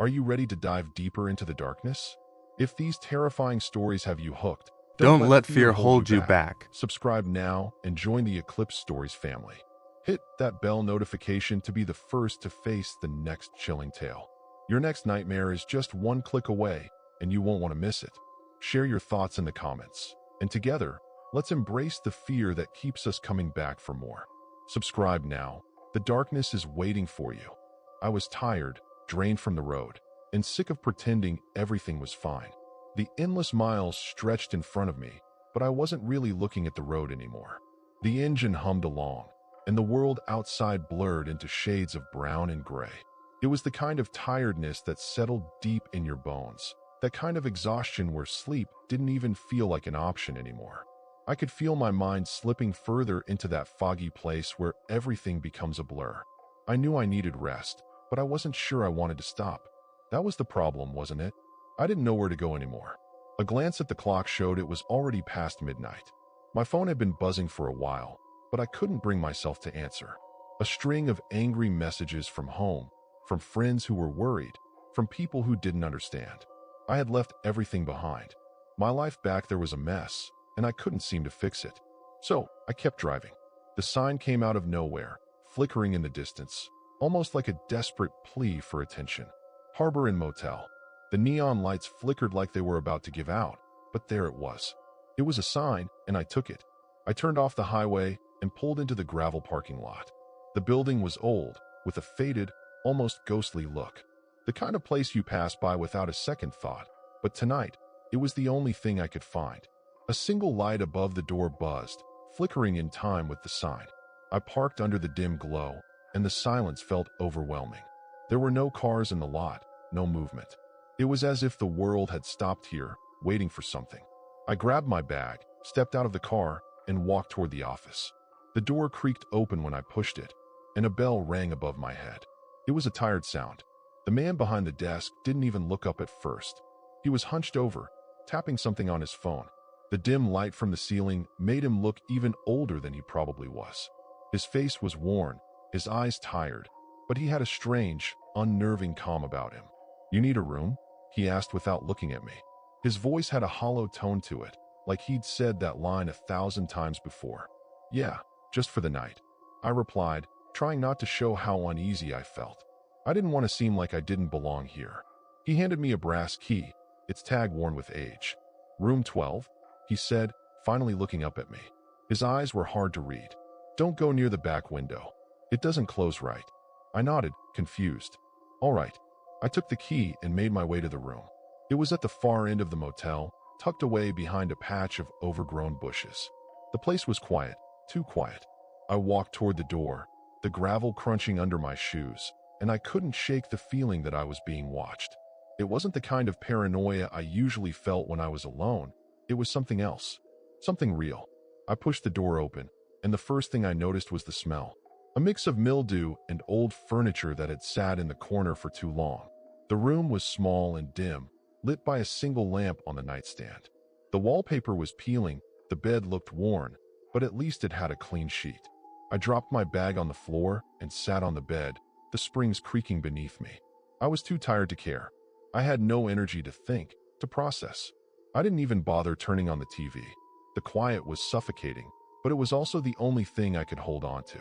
Are you ready to dive deeper into the darkness? If these terrifying stories have you hooked, Don't let let fear fear hold hold you you back. back. Subscribe now and join the Eclipse Stories family. Hit that bell notification to be the first to face the next chilling tale. Your next nightmare is just one click away, and you won't want to miss it. Share your thoughts in the comments, and together, let's embrace the fear that keeps us coming back for more. Subscribe now. The darkness is waiting for you. I was tired, drained from the road, and sick of pretending everything was fine. The endless miles stretched in front of me, but I wasn't really looking at the road anymore. The engine hummed along, and the world outside blurred into shades of brown and gray. It was the kind of tiredness that settled deep in your bones, that kind of exhaustion where sleep didn't even feel like an option anymore. I could feel my mind slipping further into that foggy place where everything becomes a blur. I knew I needed rest, but I wasn't sure I wanted to stop. That was the problem, wasn't it? I didn't know where to go anymore. A glance at the clock showed it was already past midnight. My phone had been buzzing for a while, but I couldn't bring myself to answer. A string of angry messages from home, from friends who were worried, from people who didn't understand. I had left everything behind. My life back there was a mess, and I couldn't seem to fix it. So I kept driving. The sign came out of nowhere, flickering in the distance, almost like a desperate plea for attention. Harbor and Motel. The neon lights flickered like they were about to give out, but there it was. It was a sign, and I took it. I turned off the highway and pulled into the gravel parking lot. The building was old, with a faded, almost ghostly look. The kind of place you pass by without a second thought. But tonight, it was the only thing I could find. A single light above the door buzzed, flickering in time with the sign. I parked under the dim glow, and the silence felt overwhelming. There were no cars in the lot, no movement. It was as if the world had stopped here, waiting for something. I grabbed my bag, stepped out of the car, and walked toward the office. The door creaked open when I pushed it, and a bell rang above my head. It was a tired sound. The man behind the desk didn't even look up at first. He was hunched over, tapping something on his phone. The dim light from the ceiling made him look even older than he probably was. His face was worn, his eyes tired, but he had a strange, unnerving calm about him. "You need a room?" he asked without looking at me. His voice had a hollow tone to it, like he'd said that line 1,000 times before. "Yeah, just for the night," I replied, trying not to show how uneasy I felt. I didn't want to seem like I didn't belong here. He handed me a brass key, its tag worn with age. "Room 12? He said, finally looking up at me. His eyes were hard to read. "Don't go near the back window. It doesn't close right." I nodded, confused. "All right." I took the key and made my way to the room. It was at the far end of the motel, tucked away behind a patch of overgrown bushes. The place was quiet, too quiet. I walked toward the door, the gravel crunching under my shoes, and I couldn't shake the feeling that I was being watched. It wasn't the kind of paranoia I usually felt when I was alone. It was something else, something real. I pushed the door open, and the first thing I noticed was the smell. A mix of mildew and old furniture that had sat in the corner for too long. The room was small and dim, lit by a single lamp on the nightstand. The wallpaper was peeling, the bed looked worn, but at least it had a clean sheet. I dropped my bag on the floor and sat on the bed, the springs creaking beneath me. I was too tired to care. I had no energy to think, to process. I didn't even bother turning on the TV. The quiet was suffocating, but it was also the only thing I could hold on to.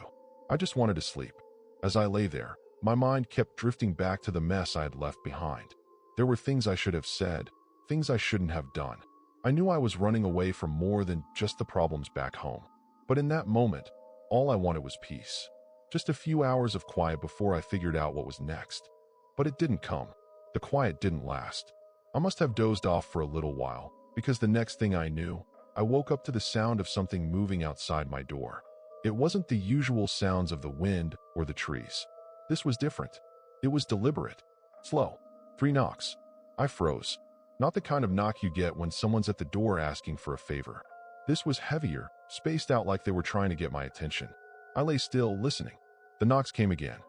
I just wanted to sleep. As I lay there, my mind kept drifting back to the mess I had left behind. There were things I should have said, things I shouldn't have done. I knew I was running away from more than just the problems back home. But in that moment, all I wanted was peace. Just a few hours of quiet before I figured out what was next. But it didn't come. The quiet didn't last. I must have dozed off for a little while, because the next thing I knew, I woke up to the sound of something moving outside my door. It wasn't the usual sounds of the wind or the trees. This was different. It was deliberate. Slow. 3 knocks. I froze. Not the kind of knock you get when someone's at the door asking for a favor. This was heavier, spaced out like they were trying to get my attention. I lay still, listening. The knocks came again.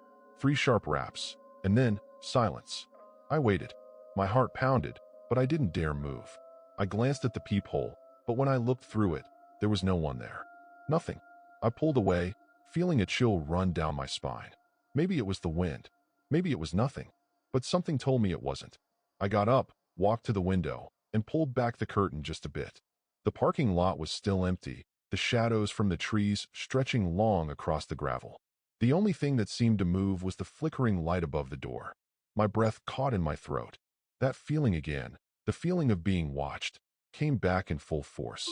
3 sharp raps. And then, silence. I waited. My heart pounded, but I didn't dare move. I glanced at the peephole, but when I looked through it, there was no one there. Nothing. I pulled away, feeling a chill run down my spine. Maybe it was the wind. Maybe it was nothing. but something told me it wasn't. I got up, walked to the window, and pulled back the curtain just a bit. The parking lot was still empty, the shadows from the trees stretching long across the gravel. The only thing that seemed to move was the flickering light above the door. My breath caught in my throat. That feeling again, the feeling of being watched, came back in full force.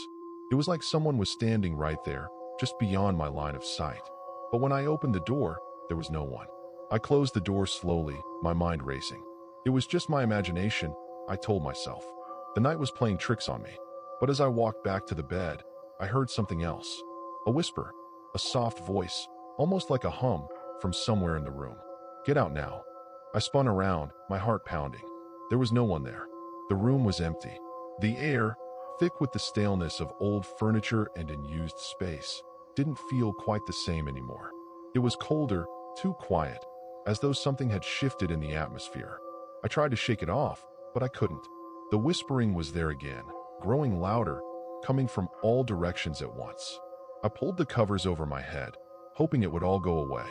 It was like someone was standing right there, just beyond my line of sight. But when I opened the door, there was no one. I closed the door slowly, my mind racing. It was just my imagination, I told myself. The night was playing tricks on me. But as I walked back to the bed, I heard something else. A whisper, a soft voice, almost like a hum, from somewhere in the room. "Get out now." I spun around, my heart pounding. There was no one there. The room was empty. The air, thick with the staleness of old furniture and unused space, didn't feel quite the same anymore. It was colder, too quiet, as though something had shifted in the atmosphere. I tried to shake it off, but I couldn't. The whispering was there again, growing louder, coming from all directions at once. I pulled the covers over my head, hoping it would all go away,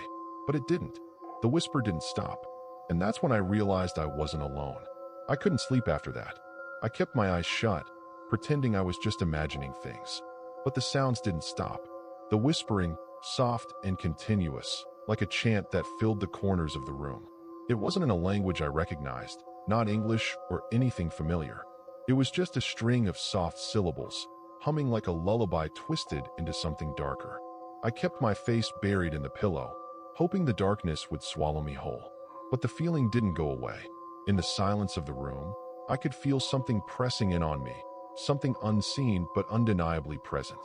but it didn't. The whisper didn't stop, and that's when I realized I wasn't alone. I couldn't sleep after that. I kept my eyes shut, pretending I was just imagining things. But the sounds didn't stop. The whispering, soft and continuous, like a chant that filled the corners of the room. It wasn't in a language I recognized, not English or anything familiar. It was just a string of soft syllables, humming like a lullaby twisted into something darker. I kept my face buried in the pillow, hoping the darkness would swallow me whole. But the feeling didn't go away. In the silence of the room, I could feel something pressing in on me, something unseen but undeniably present.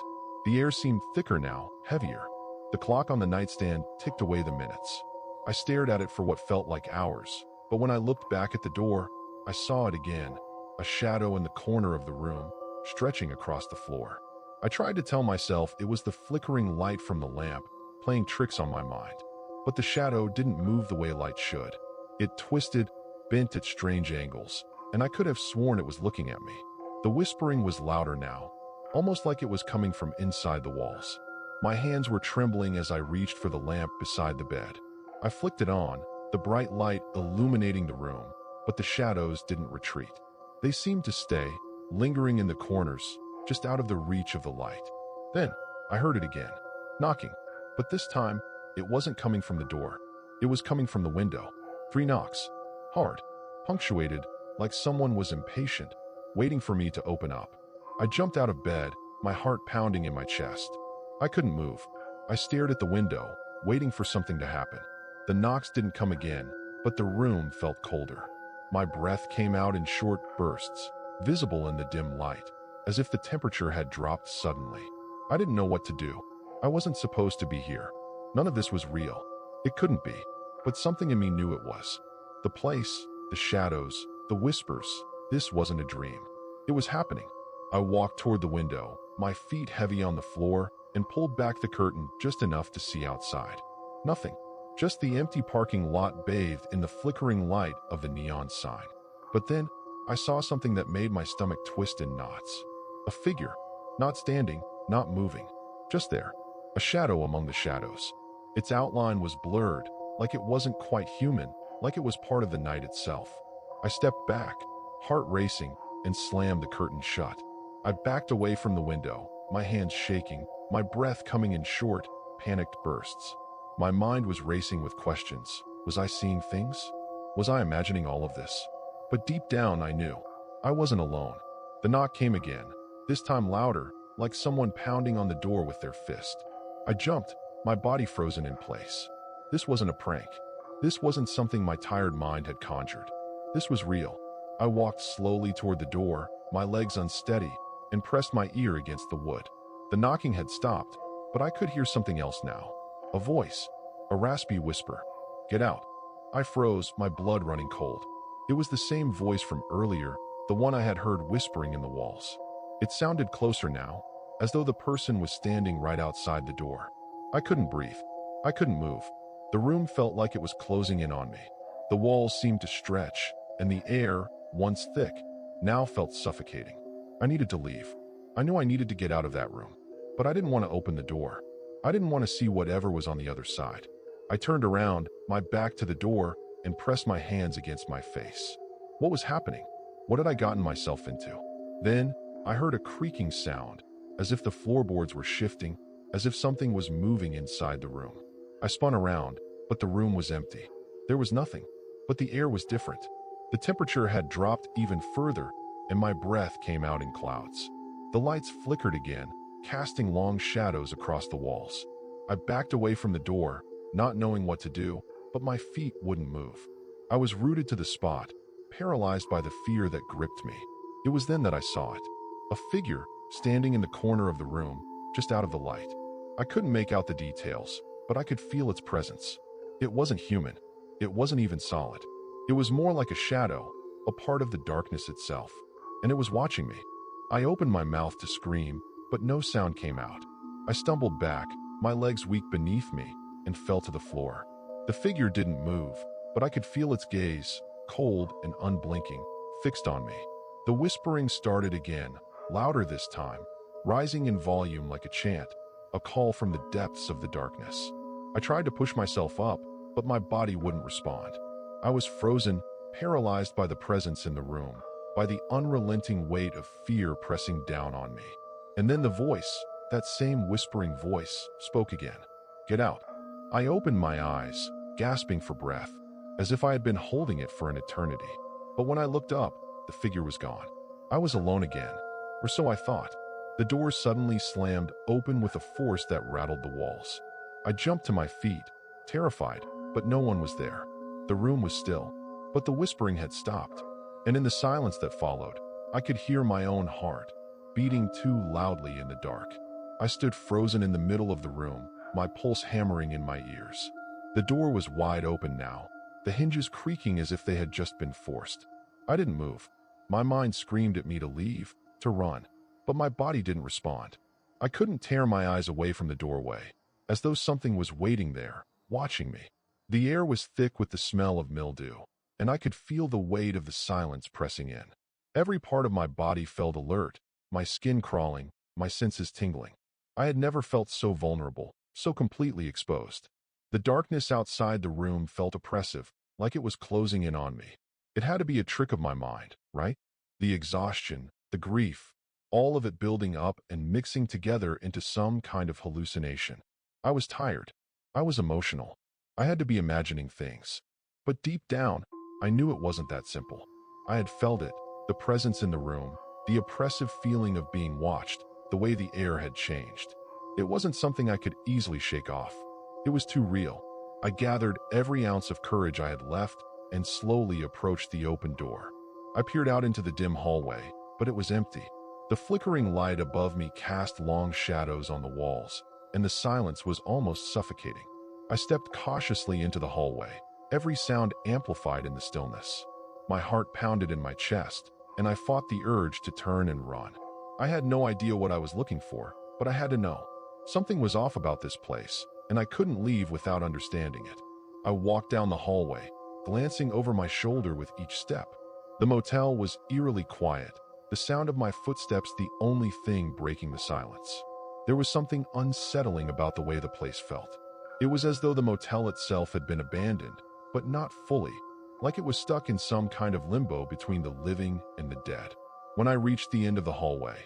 The air seemed thicker now, heavier. The clock on the nightstand ticked away the minutes. I stared at it for what felt like hours, but when I looked back at the door, I saw it again, a shadow in the corner of the room, stretching across the floor. I tried to tell myself it was the flickering light from the lamp, playing tricks on my mind. But the shadow didn't move the way light should. It twisted, bent at strange angles, and I could have sworn it was looking at me. The whispering was louder now, almost like it was coming from inside the walls. My hands were trembling as I reached for the lamp beside the bed. I flicked it on, the bright light illuminating the room, but the shadows didn't retreat. They seemed to stay, lingering in the corners, just out of the reach of the light. Then, I heard it again, knocking, but this time, it wasn't coming from the door. It was coming from the window. 3 knocks, hard, punctuated, like someone was impatient, waiting for me to open up. I jumped out of bed, my heart pounding in my chest. I couldn't move. I stared at the window, waiting for something to happen. The knocks didn't come again, but the room felt colder. My breath came out in short bursts, visible in the dim light, as if the temperature had dropped suddenly. I didn't know what to do. I wasn't supposed to be here. None of this was real. It couldn't be, but something in me knew it was. The place, the shadows, the whispers, this wasn't a dream. It was happening. I walked toward the window, my feet heavy on the floor, and pulled back the curtain just enough to see outside. Nothing. Just the empty parking lot bathed in the flickering light of the neon sign. But then, I saw something that made my stomach twist in knots. A figure. Not standing, not moving. Just there. A shadow among the shadows. Its outline was blurred, like it wasn't quite human, like it was part of the night itself. I stepped back, heart racing, and slammed the curtain shut. I backed away from the window, my hands shaking, my breath coming in short, panicked bursts. My mind was racing with questions. Was I seeing things? Was I imagining all of this? But deep down, I knew. I wasn't alone. The knock came again, this time louder, like someone pounding on the door with their fist. I jumped, my body frozen in place. This wasn't a prank. This wasn't something my tired mind had conjured. This was real. I walked slowly toward the door, my legs unsteady, and pressed my ear against the wood. The knocking had stopped, but I could hear something else now. A voice, a raspy whisper. "Get out." I froze, my blood running cold. It was the same voice from earlier, the one I had heard whispering in the walls. It sounded closer now, as though the person was standing right outside the door. I couldn't breathe. I couldn't move. The room felt like it was closing in on me. The walls seemed to stretch, and the air, once thick, now felt suffocating. I needed to leave. I knew I needed to get out of that room, but I didn't want to open the door. I didn't want to see whatever was on the other side. I turned around, my back to the door, and pressed my hands against my face. What was happening? What had I gotten myself into? Then, I heard a creaking sound, as if the floorboards were shifting, as if something was moving inside the room. I spun around, but the room was empty. There was nothing, but the air was different. The temperature had dropped even further, and my breath came out in clouds. The lights flickered again, casting long shadows across the walls. I backed away from the door, not knowing what to do, but my feet wouldn't move. I was rooted to the spot, paralyzed by the fear that gripped me. It was then that I saw it. A figure, standing in the corner of the room, just out of the light. I couldn't make out the details, but I could feel its presence. It wasn't human. It wasn't even solid. It was more like a shadow, a part of the darkness itself. And it was watching me. I opened my mouth to scream, but no sound came out. I stumbled back, my legs weak beneath me, and fell to the floor. The figure didn't move, but I could feel its gaze, cold and unblinking, fixed on me. The whispering started again, louder this time, rising in volume like a chant, a call from the depths of the darkness. I tried to push myself up, but my body wouldn't respond. I was frozen, paralyzed by the presence in the room, by the unrelenting weight of fear pressing down on me. And then the voice, that same whispering voice, spoke again. "Get out." I opened my eyes, gasping for breath, as if I had been holding it for an eternity. But when I looked up, the figure was gone. I was alone again, or so I thought. The door suddenly slammed open with a force that rattled the walls. I jumped to my feet, terrified, but no one was there. The room was still, but the whispering had stopped. And in the silence that followed, I could hear my own heart, beating too loudly in the dark. I stood frozen in the middle of the room, my pulse hammering in my ears. The door was wide open now, the hinges creaking as if they had just been forced. I didn't move. My mind screamed at me to leave, to run, but my body didn't respond. I couldn't tear my eyes away from the doorway, as though something was waiting there, watching me. The air was thick with the smell of mildew, and I could feel the weight of the silence pressing in. Every part of my body felt alert, my skin crawling, my senses tingling. I had never felt so vulnerable, so completely exposed. The darkness outside the room felt oppressive, like it was closing in on me. It had to be a trick of my mind, right? The exhaustion, the grief, all of it building up and mixing together into some kind of hallucination. I was tired. I was emotional. I had to be imagining things. But deep down, I knew it wasn't that simple. I had felt it, the presence in the room, the oppressive feeling of being watched, the way the air had changed. It wasn't something I could easily shake off. It was too real. I gathered every ounce of courage I had left and slowly approached the open door. I peered out into the dim hallway, but it was empty. The flickering light above me cast long shadows on the walls, and the silence was almost suffocating. I stepped cautiously into the hallway, every sound amplified in the stillness. My heart pounded in my chest, and I fought the urge to turn and run. I had no idea what I was looking for, but I had to know. Something was off about this place, and I couldn't leave without understanding it. I walked down the hallway, glancing over my shoulder with each step. The motel was eerily quiet, the sound of my footsteps the only thing breaking the silence. There was something unsettling about the way the place felt. It was as though the motel itself had been abandoned, but not fully, like it was stuck in some kind of limbo between the living and the dead. When I reached the end of the hallway,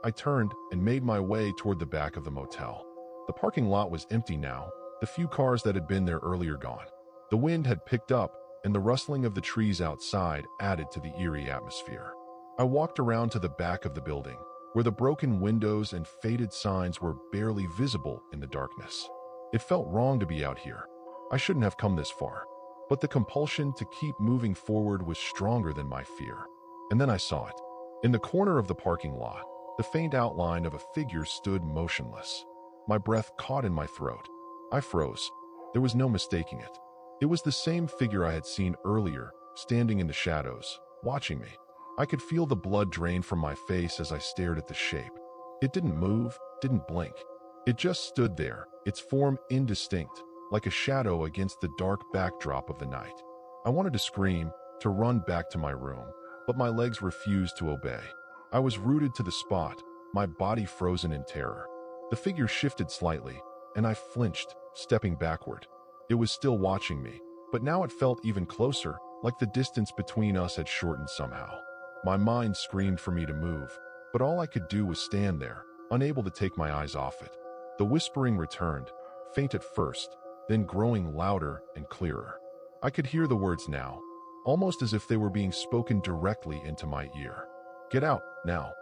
I turned and made my way toward the back of the motel. The parking lot was empty now, the few cars that had been there earlier gone. The wind had picked up, and the rustling of the trees outside added to the eerie atmosphere. I walked around to the back of the building, where the broken windows and faded signs were barely visible in the darkness. It felt wrong to be out here. I shouldn't have come this far. But the compulsion to keep moving forward was stronger than my fear. And then I saw it. In the corner of the parking lot, the faint outline of a figure stood motionless. My breath caught in my throat. I froze. There was no mistaking it. It was the same figure I had seen earlier, standing in the shadows, watching me. I could feel the blood drain from my face as I stared at the shape. It didn't move, didn't blink. It just stood there, its form indistinct, like a shadow against the dark backdrop of the night. I wanted to scream, to run back to my room, but my legs refused to obey. I was rooted to the spot, my body frozen in terror. The figure shifted slightly, and I flinched, stepping backward. It was still watching me, But now it felt even closer, like the distance between us had shortened somehow. My mind screamed for me to move, but all I could do was stand there, unable to take my eyes off it. The whispering returned, faint at first, then growing louder and clearer. I could hear the words now, almost as if they were being spoken directly into my ear. "Get out, now."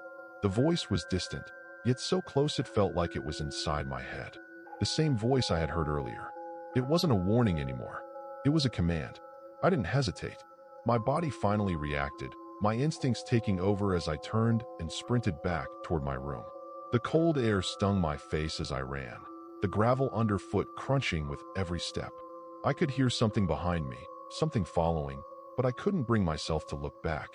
The voice was distant, yet so close it felt like it was inside my head. The same voice I had heard earlier. It wasn't a warning anymore. It was a command. I didn't hesitate. My body finally reacted, my instincts taking over as I turned and sprinted back toward my room. The cold air stung my face as I ran, the gravel underfoot crunching with every step. I could hear something behind me, something following, but I couldn't bring myself to look back.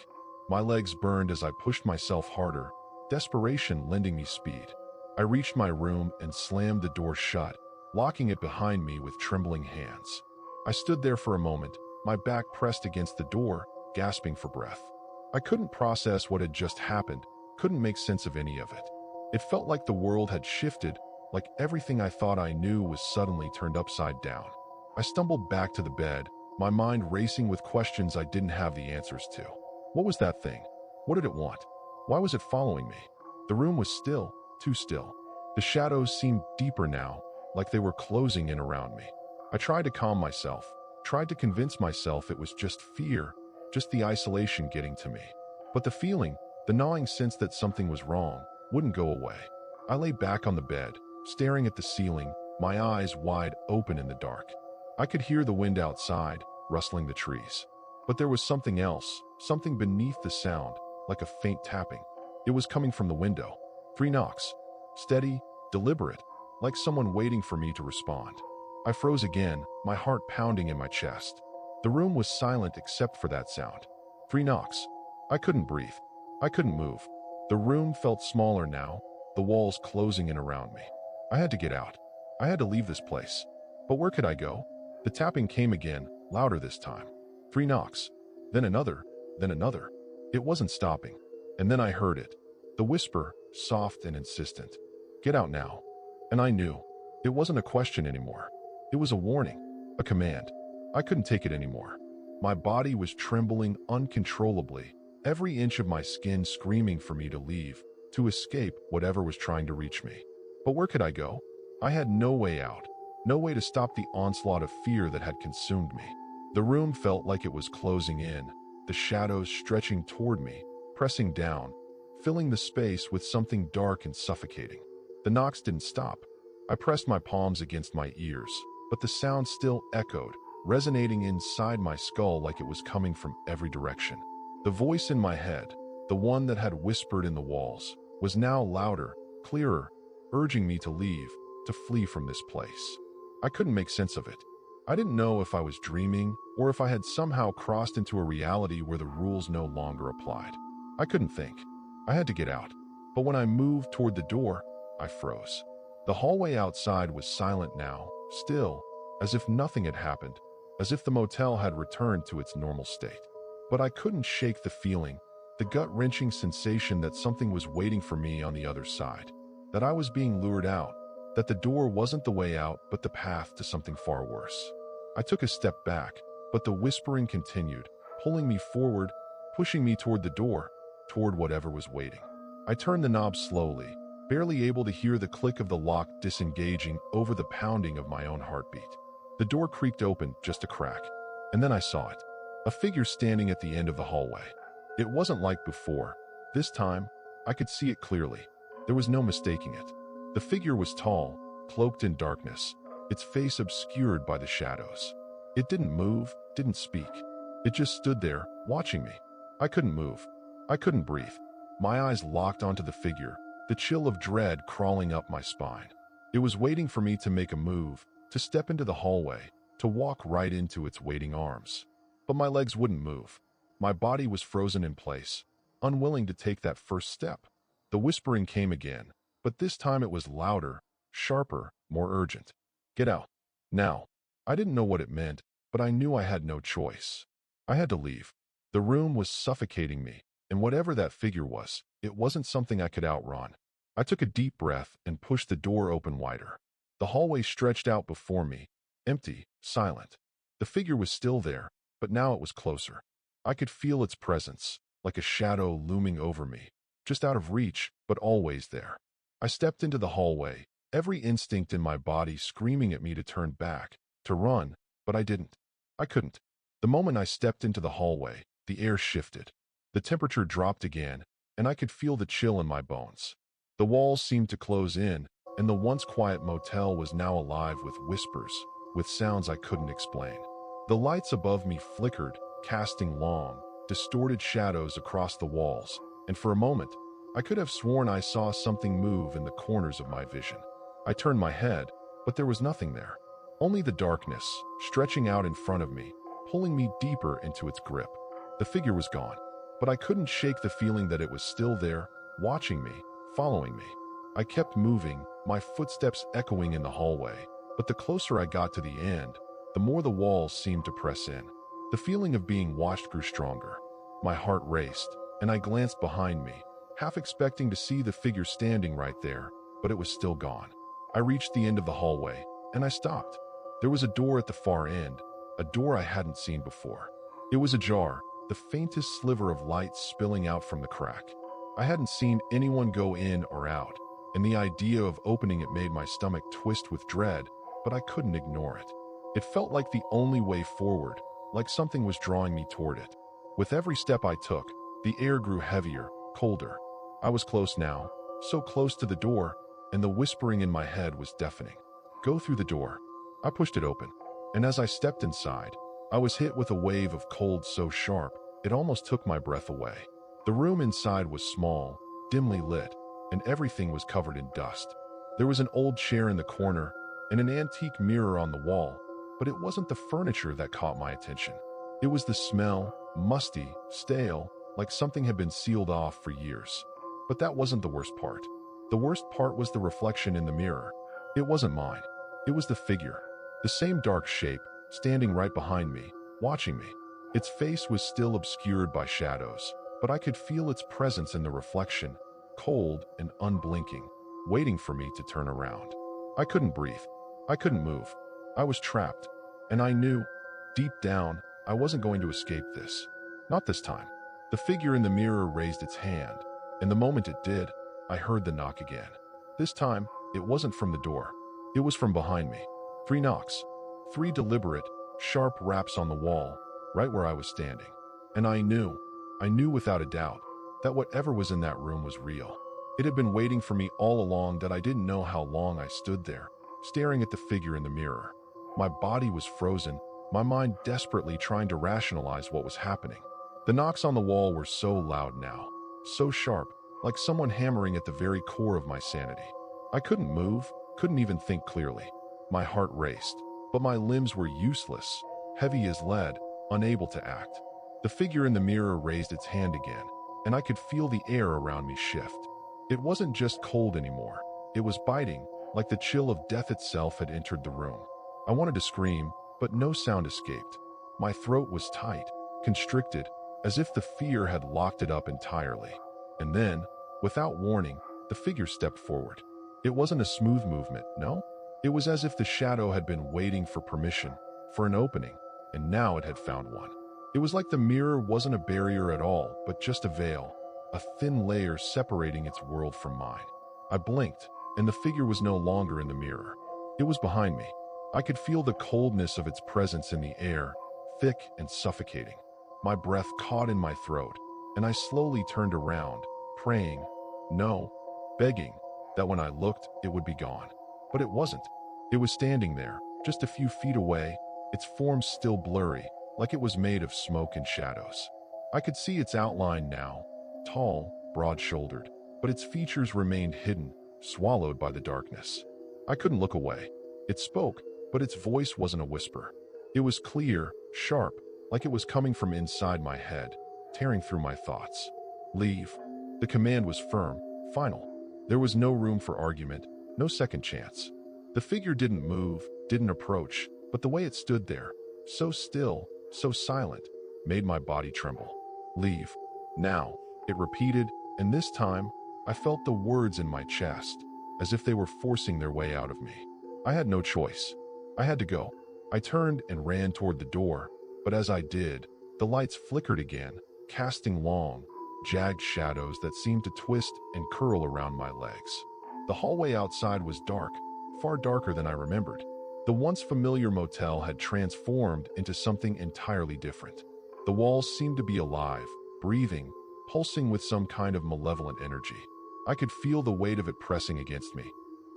My legs burned as I pushed myself harder, desperation lending me speed. I reached my room and slammed the door shut, locking it behind me with trembling hands. I stood there for a moment, my back pressed against the door, gasping for breath. I couldn't process what had just happened, couldn't make sense of any of it. It felt like the world had shifted, like everything I thought I knew was suddenly turned upside down. I stumbled back to the bed, my mind racing with questions I didn't have the answers to. What was that thing? What did it want? Why was it following me? The room was still, too still. The shadows seemed deeper now, like they were closing in around me. I tried to calm myself, tried to convince myself it was just fear, just the isolation getting to me. But the feeling, the gnawing sense that something was wrong, wouldn't go away. I lay back on the bed, staring at the ceiling, my eyes wide open in the dark. I could hear the wind outside, rustling the trees. But there was something else, something beneath the sound, like a faint tapping. It was coming from the window. 3 knocks. Steady, deliberate, like someone waiting for me to respond. I froze again, my heart pounding in my chest. The room was silent except for that sound. 3 knocks. I couldn't breathe. I couldn't move. The room felt smaller now, the walls closing in around me. I had to get out. I had to leave this place. But where could I go? The tapping came again, louder this time. 3 knocks. Then another, then another. It wasn't stopping. And then I heard it. The whisper, soft and insistent. "Get out now." And I knew. It wasn't a question anymore. It was a warning, a command. I couldn't take it anymore. My body was trembling uncontrollably, every inch of my skin screaming for me to leave, to escape whatever was trying to reach me. But where could I go? I had no way out, no way to stop the onslaught of fear that had consumed me. The room felt like it was closing in, the shadows stretching toward me, pressing down, filling the space with something dark and suffocating. The knocks didn't stop. I pressed my palms against my ears, but the sound still echoed, resonating inside my skull like it was coming from every direction. The voice in my head, the one that had whispered in the walls, was now louder, clearer, urging me to leave, to flee from this place. I couldn't make sense of it. I didn't know if I was dreaming or if I had somehow crossed into a reality where the rules no longer applied. I couldn't think. I had to get out. But when I moved toward the door, I froze. The hallway outside was silent now, still, as if nothing had happened, as if the motel had returned to its normal state. But I couldn't shake the feeling, the gut-wrenching sensation that something was waiting for me on the other side, that I was being lured out, that the door wasn't the way out but the path to something far worse. I took a step back, but the whispering continued, pulling me forward, pushing me toward the door, toward whatever was waiting. I turned the knob slowly, barely able to hear the click of the lock disengaging over the pounding of my own heartbeat. The door creaked open just a crack, and then I saw it. A figure standing at the end of the hallway. It wasn't like before. This time, I could see it clearly. There was no mistaking it. The figure was tall, cloaked in darkness, its face obscured by the shadows. It didn't move, didn't speak. It just stood there, watching me. I couldn't move. I couldn't breathe. My eyes locked onto the figure, the chill of dread crawling up my spine. It was waiting for me to make a move, to step into the hallway, to walk right into its waiting arms. But my legs wouldn't move. My body was frozen in place, unwilling to take that first step. The whispering came again, but this time it was louder, sharper, more urgent. "Get out. Now." I didn't know what it meant, but I knew I had no choice. I had to leave. The room was suffocating me, and whatever that figure was, it wasn't something I could outrun. I took a deep breath and pushed the door open wider. The hallway stretched out before me, empty, silent. The figure was still there, but now it was closer. I could feel its presence, like a shadow looming over me, just out of reach, but always there. I stepped into the hallway, every instinct in my body screaming at me to turn back, to run, but I didn't. I couldn't. The moment I stepped into the hallway, the air shifted. The temperature dropped again, and I could feel the chill in my bones. The walls seemed to close in, and the once quiet motel was now alive with whispers, with sounds I couldn't explain. The lights above me flickered, casting long, distorted shadows across the walls, and for a moment, I could have sworn I saw something move in the corners of my vision. I turned my head, but there was nothing there. Only the darkness, stretching out in front of me, pulling me deeper into its grip. The figure was gone, but I couldn't shake the feeling that it was still there, watching me, following me. I kept moving, my footsteps echoing in the hallway, but the closer I got to the end, the more the walls seemed to press in. The feeling of being watched grew stronger. My heart raced, and I glanced behind me, half expecting to see the figure standing right there, but it was still gone. I reached the end of the hallway, and I stopped. There was a door at the far end, a door I hadn't seen before. It was ajar, the faintest sliver of light spilling out from the crack. I hadn't seen anyone go in or out, and the idea of opening it made my stomach twist with dread, but I couldn't ignore it. It felt like the only way forward, like something was drawing me toward it. With every step I took, the air grew heavier, colder. I was close now, so close to the door, and the whispering in my head was deafening. Go through the door. I pushed it open, and as I stepped inside, I was hit with a wave of cold so sharp, it almost took my breath away. The room inside was small, dimly lit, and everything was covered in dust. There was an old chair in the corner, and an antique mirror on the wall, but it wasn't the furniture that caught my attention. It was the smell, musty, stale, like something had been sealed off for years. But that wasn't the worst part. The worst part was the reflection in the mirror. It wasn't mine. It was the figure. The same dark shape, standing right behind me, watching me. Its face was still obscured by shadows, but I could feel its presence in the reflection, cold and unblinking, waiting for me to turn around. I couldn't breathe. I couldn't move. I was trapped, and I knew, deep down, I wasn't going to escape this. Not this time. The figure in the mirror raised its hand, and the moment it did, I heard the knock again. This time, it wasn't from the door. It was from behind me. 3 knocks. 3 deliberate, sharp raps on the wall, right where I was standing. And I knew without a doubt, that whatever was in that room was real. It had been waiting for me all along, that I didn't know how long I stood there, staring at the figure in the mirror. My body was frozen, my mind desperately trying to rationalize what was happening. The knocks on the wall were so loud now, so sharp, like someone hammering at the very core of my sanity. I couldn't move, couldn't even think clearly. My heart raced, but my limbs were useless, heavy as lead, unable to act. The figure in the mirror raised its hand again, and I could feel the air around me shift. It wasn't just cold anymore. It was biting, like the chill of death itself had entered the room. I wanted to scream, but no sound escaped. My throat was tight, constricted, as if the fear had locked it up entirely. And then, without warning, the figure stepped forward. It wasn't a smooth movement, no. It was as if the shadow had been waiting for permission, for an opening, and now it had found one. It was like the mirror wasn't a barrier at all, but just a veil, a thin layer separating its world from mine. I blinked, and the figure was no longer in the mirror. It was behind me. I could feel the coldness of its presence in the air, thick and suffocating. My breath caught in my throat, and I slowly turned around, praying, no, begging, that when I looked, it would be gone. But it wasn't. It was standing there, just a few feet away, its form still blurry, like it was made of smoke and shadows. I could see its outline now, tall, broad-shouldered, but its features remained hidden, swallowed by the darkness. I couldn't look away. It spoke, but its voice wasn't a whisper. It was clear, sharp, like it was coming from inside my head, tearing through my thoughts. Leave. The command was firm, final. There was no room for argument, no second chance. The figure didn't move, didn't approach, but the way it stood there, so still, so silent, made my body tremble. Leave. Now, it repeated, and this time, I felt the words in my chest, as if they were forcing their way out of me. I had no choice. I had to go. I turned and ran toward the door, but as I did, the lights flickered again, casting long, jagged shadows that seemed to twist and curl around my legs. The hallway outside was dark, far darker than I remembered. The once familiar motel had transformed into something entirely different. The walls seemed to be alive, breathing, pulsing with some kind of malevolent energy. I could feel the weight of it pressing against me,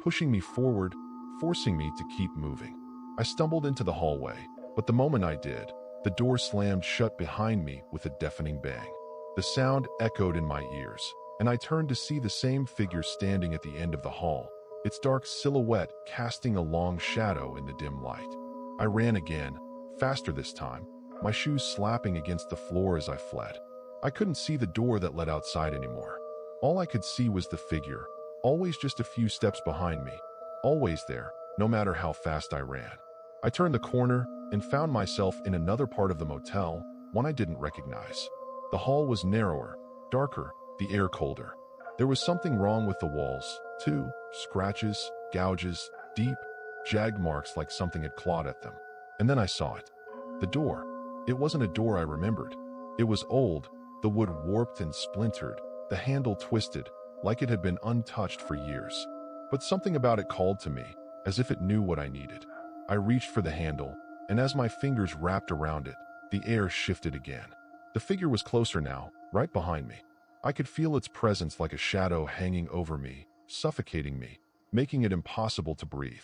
pushing me forward, forcing me to keep moving. I stumbled into the hallway, but the moment I did, the door slammed shut behind me with a deafening bang. The sound echoed in my ears, and I turned to see the same figure standing at the end of the hall, its dark silhouette casting a long shadow in the dim light. I ran again, faster this time, my shoes slapping against the floor as I fled. I couldn't see the door that led outside anymore. All I could see was the figure, always just a few steps behind me, always there, no matter how fast I ran. I turned the corner and found myself in another part of the motel, one I didn't recognize. The hall was narrower, darker, the air colder. There was something wrong with the walls, too. Scratches, gouges, deep, jagged marks like something had clawed at them. And then I saw it. The door. It wasn't a door I remembered. It was old, the wood warped and splintered, the handle twisted, like it had been untouched for years. But something about it called to me, as if it knew what I needed. I reached for the handle, and as my fingers wrapped around it, the air shifted again. The figure was closer now, right behind me. I could feel its presence like a shadow hanging over me, suffocating me, making it impossible to breathe.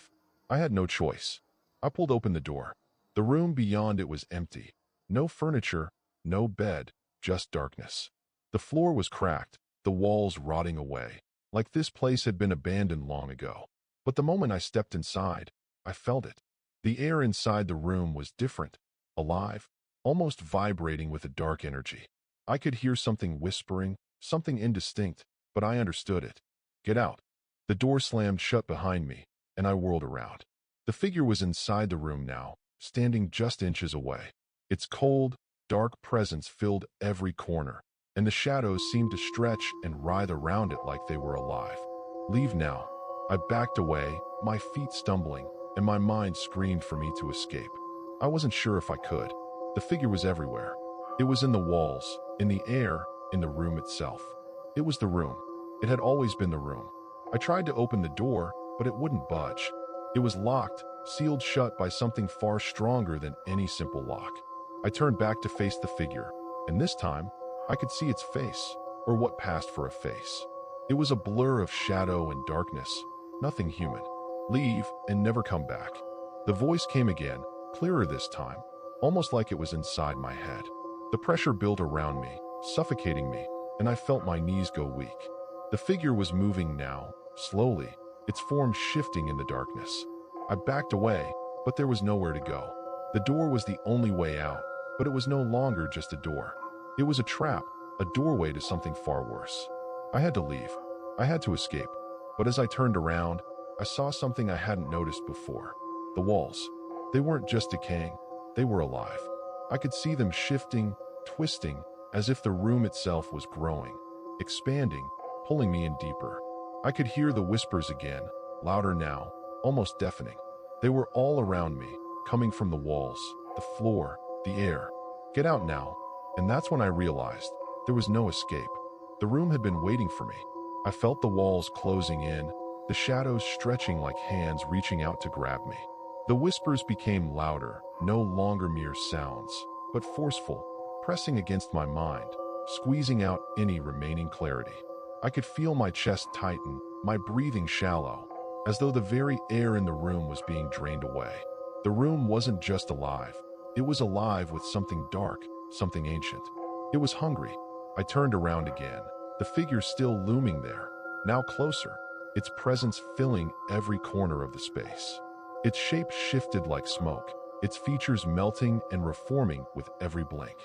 I had no choice. I pulled open the door. The room beyond it was empty. No furniture, no bed, just darkness. The floor was cracked, the walls rotting away, like this place had been abandoned long ago. But the moment I stepped inside, I felt it. The air inside the room was different, alive, almost vibrating with a dark energy. I could hear something whispering, something indistinct, but I understood it. Get out. The door slammed shut behind me, and I whirled around. The figure was inside the room now, standing just inches away. Its cold, dark presence filled every corner, and the shadows seemed to stretch and writhe around it like they were alive. Leave now. I backed away, my feet stumbling, and my mind screamed for me to escape. I wasn't sure if I could. The figure was everywhere. It was in the walls, in the air, in the room itself. It was the room. It had always been the room. I tried to open the door, but it wouldn't budge. It was locked, sealed shut by something far stronger than any simple lock. I turned back to face the figure, and this time, I could see its face, or what passed for a face. It was a blur of shadow and darkness, nothing human. Leave and never come back. The voice came again, clearer this time, almost like it was inside my head. The pressure built around me, suffocating me, and I felt my knees go weak. The figure was moving now, slowly, its form shifting in the darkness. I backed away, but there was nowhere to go. The door was the only way out, but it was no longer just a door. It was a trap, a doorway to something far worse. I had to leave. I had to escape. But as I turned around, I saw something I hadn't noticed before. The walls. They weren't just decaying. They were alive. I could see them shifting, twisting, as if the room itself was growing, expanding, pulling me in deeper. I could hear the whispers again, louder now, almost deafening. They were all around me, coming from the walls, the floor, the air. Get out now. And that's when I realized there was no escape. The room had been waiting for me. I felt the walls closing in, the shadows stretching like hands reaching out to grab me. The whispers became louder, no longer mere sounds, but forceful, pressing against my mind, squeezing out any remaining clarity. I could feel my chest tighten, my breathing shallow, as though the very air in the room was being drained away. The room wasn't just alive. It was alive with something dark, something ancient. It was hungry. I turned around again, the figure still looming there, now closer, its presence filling every corner of the space. Its shape shifted like smoke, its features melting and reforming with every blink.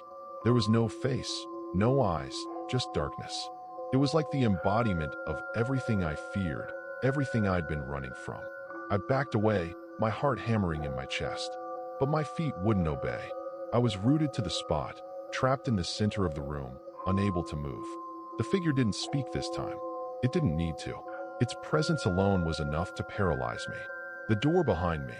There was no face, no eyes, just darkness. It was like the embodiment of everything I feared, everything I'd been running from. I backed away, my heart hammering in my chest. But my feet wouldn't obey. I was rooted to the spot, trapped in the center of the room, unable to move. The figure didn't speak this time. It didn't need to. Its presence alone was enough to paralyze me. The door behind me.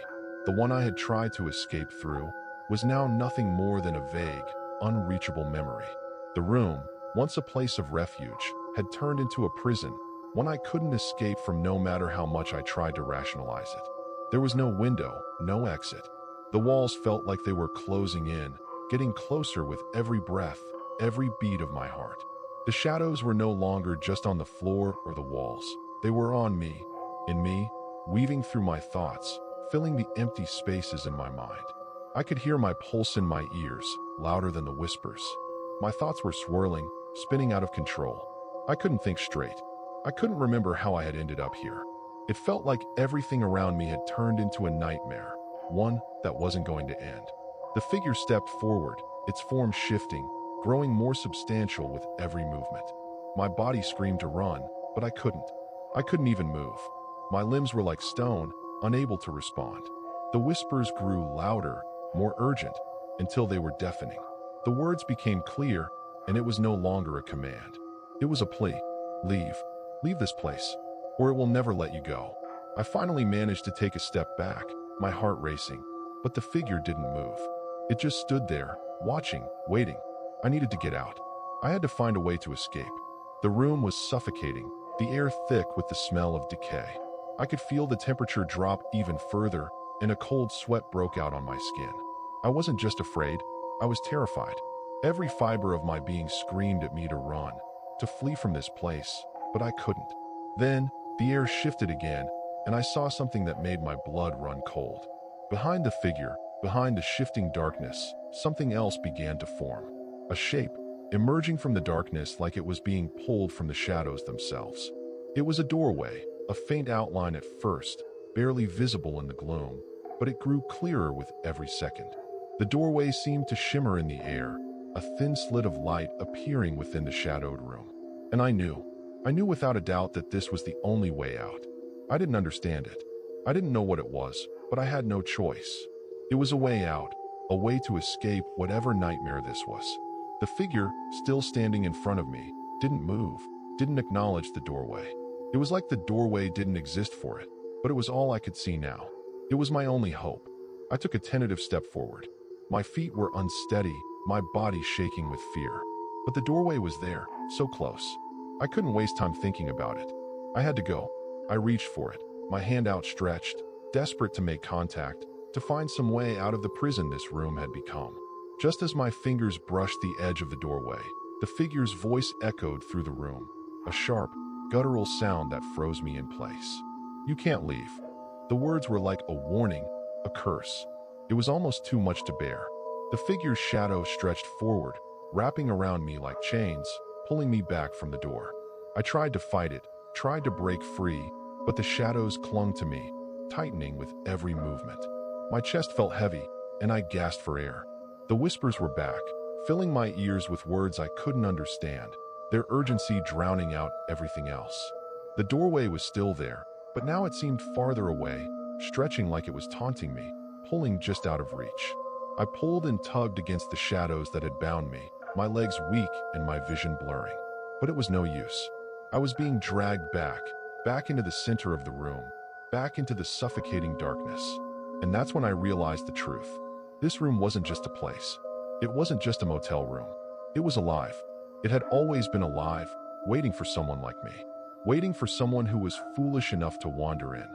the one I had tried to escape through, was now nothing more than a vague, unreachable memory. The room, once a place of refuge, had turned into a prison, one I couldn't escape from no matter how much I tried to rationalize it. There was no window, no exit. The walls felt like they were closing in, getting closer with every breath, every beat of my heart. The shadows were no longer just on the floor or the walls. They were on me, in me, weaving through my thoughts, filling the empty spaces in my mind. I could hear my pulse in my ears, louder than the whispers. My thoughts were swirling, spinning out of control. I couldn't think straight. I couldn't remember how I had ended up here. It felt like everything around me had turned into a nightmare, one that wasn't going to end. The figure stepped forward, its form shifting, growing more substantial with every movement. My body screamed to run, but I couldn't. I couldn't even move. My limbs were like stone, unable to respond. The whispers grew louder, more urgent, until they were deafening. The words became clear, and it was no longer a command. It was a plea. Leave. Leave this place, or it will never let you go. I finally managed to take a step back, my heart racing, but the figure didn't move. It just stood there, watching, waiting. I needed to get out. I had to find a way to escape. The room was suffocating, the air thick with the smell of decay. I could feel the temperature drop even further, and a cold sweat broke out on my skin. I wasn't just afraid, I was terrified. Every fiber of my being screamed at me to run, to flee from this place, but I couldn't. Then, the air shifted again, and I saw something that made my blood run cold. Behind the figure, behind the shifting darkness, something else began to form. A shape, emerging from the darkness like it was being pulled from the shadows themselves. It was a doorway, a faint outline at first, barely visible in the gloom, but it grew clearer with every second. The doorway seemed to shimmer in the air, a thin slit of light appearing within the shadowed room. And I knew without a doubt that this was the only way out. I didn't understand it. I didn't know what it was, but I had no choice. It was a way out, a way to escape whatever nightmare this was. The figure, still standing in front of me, didn't move, didn't acknowledge the doorway. It was like the doorway didn't exist for it, but it was all I could see now. It was my only hope. I took a tentative step forward. My feet were unsteady, my body shaking with fear. But the doorway was there, so close. I couldn't waste time thinking about it. I had to go. I reached for it, my hand outstretched, desperate to make contact, to find some way out of the prison this room had become. Just as my fingers brushed the edge of the doorway, the figure's voice echoed through the room, a sharp, guttural sound that froze me in place. You can't leave. The words were like a warning, a curse. It was almost too much to bear. The figure's shadow stretched forward, wrapping around me like chains, pulling me back from the door. I tried to fight it, tried to break free, but the shadows clung to me, tightening with every movement. My chest felt heavy, and I gasped for air. The whispers were back, filling my ears with words I couldn't understand, their urgency drowning out everything else. The doorway was still there, but now it seemed farther away, stretching like it was taunting me, pulling just out of reach. I pulled and tugged against the shadows that had bound me, my legs weak and my vision blurring. But it was no use. I was being dragged back into the center of the room, back into the suffocating darkness. And that's when I realized the truth. This room wasn't just a place. It wasn't just a motel room. It was alive. It had always been alive, waiting for someone like me. Waiting for someone who was foolish enough to wander in.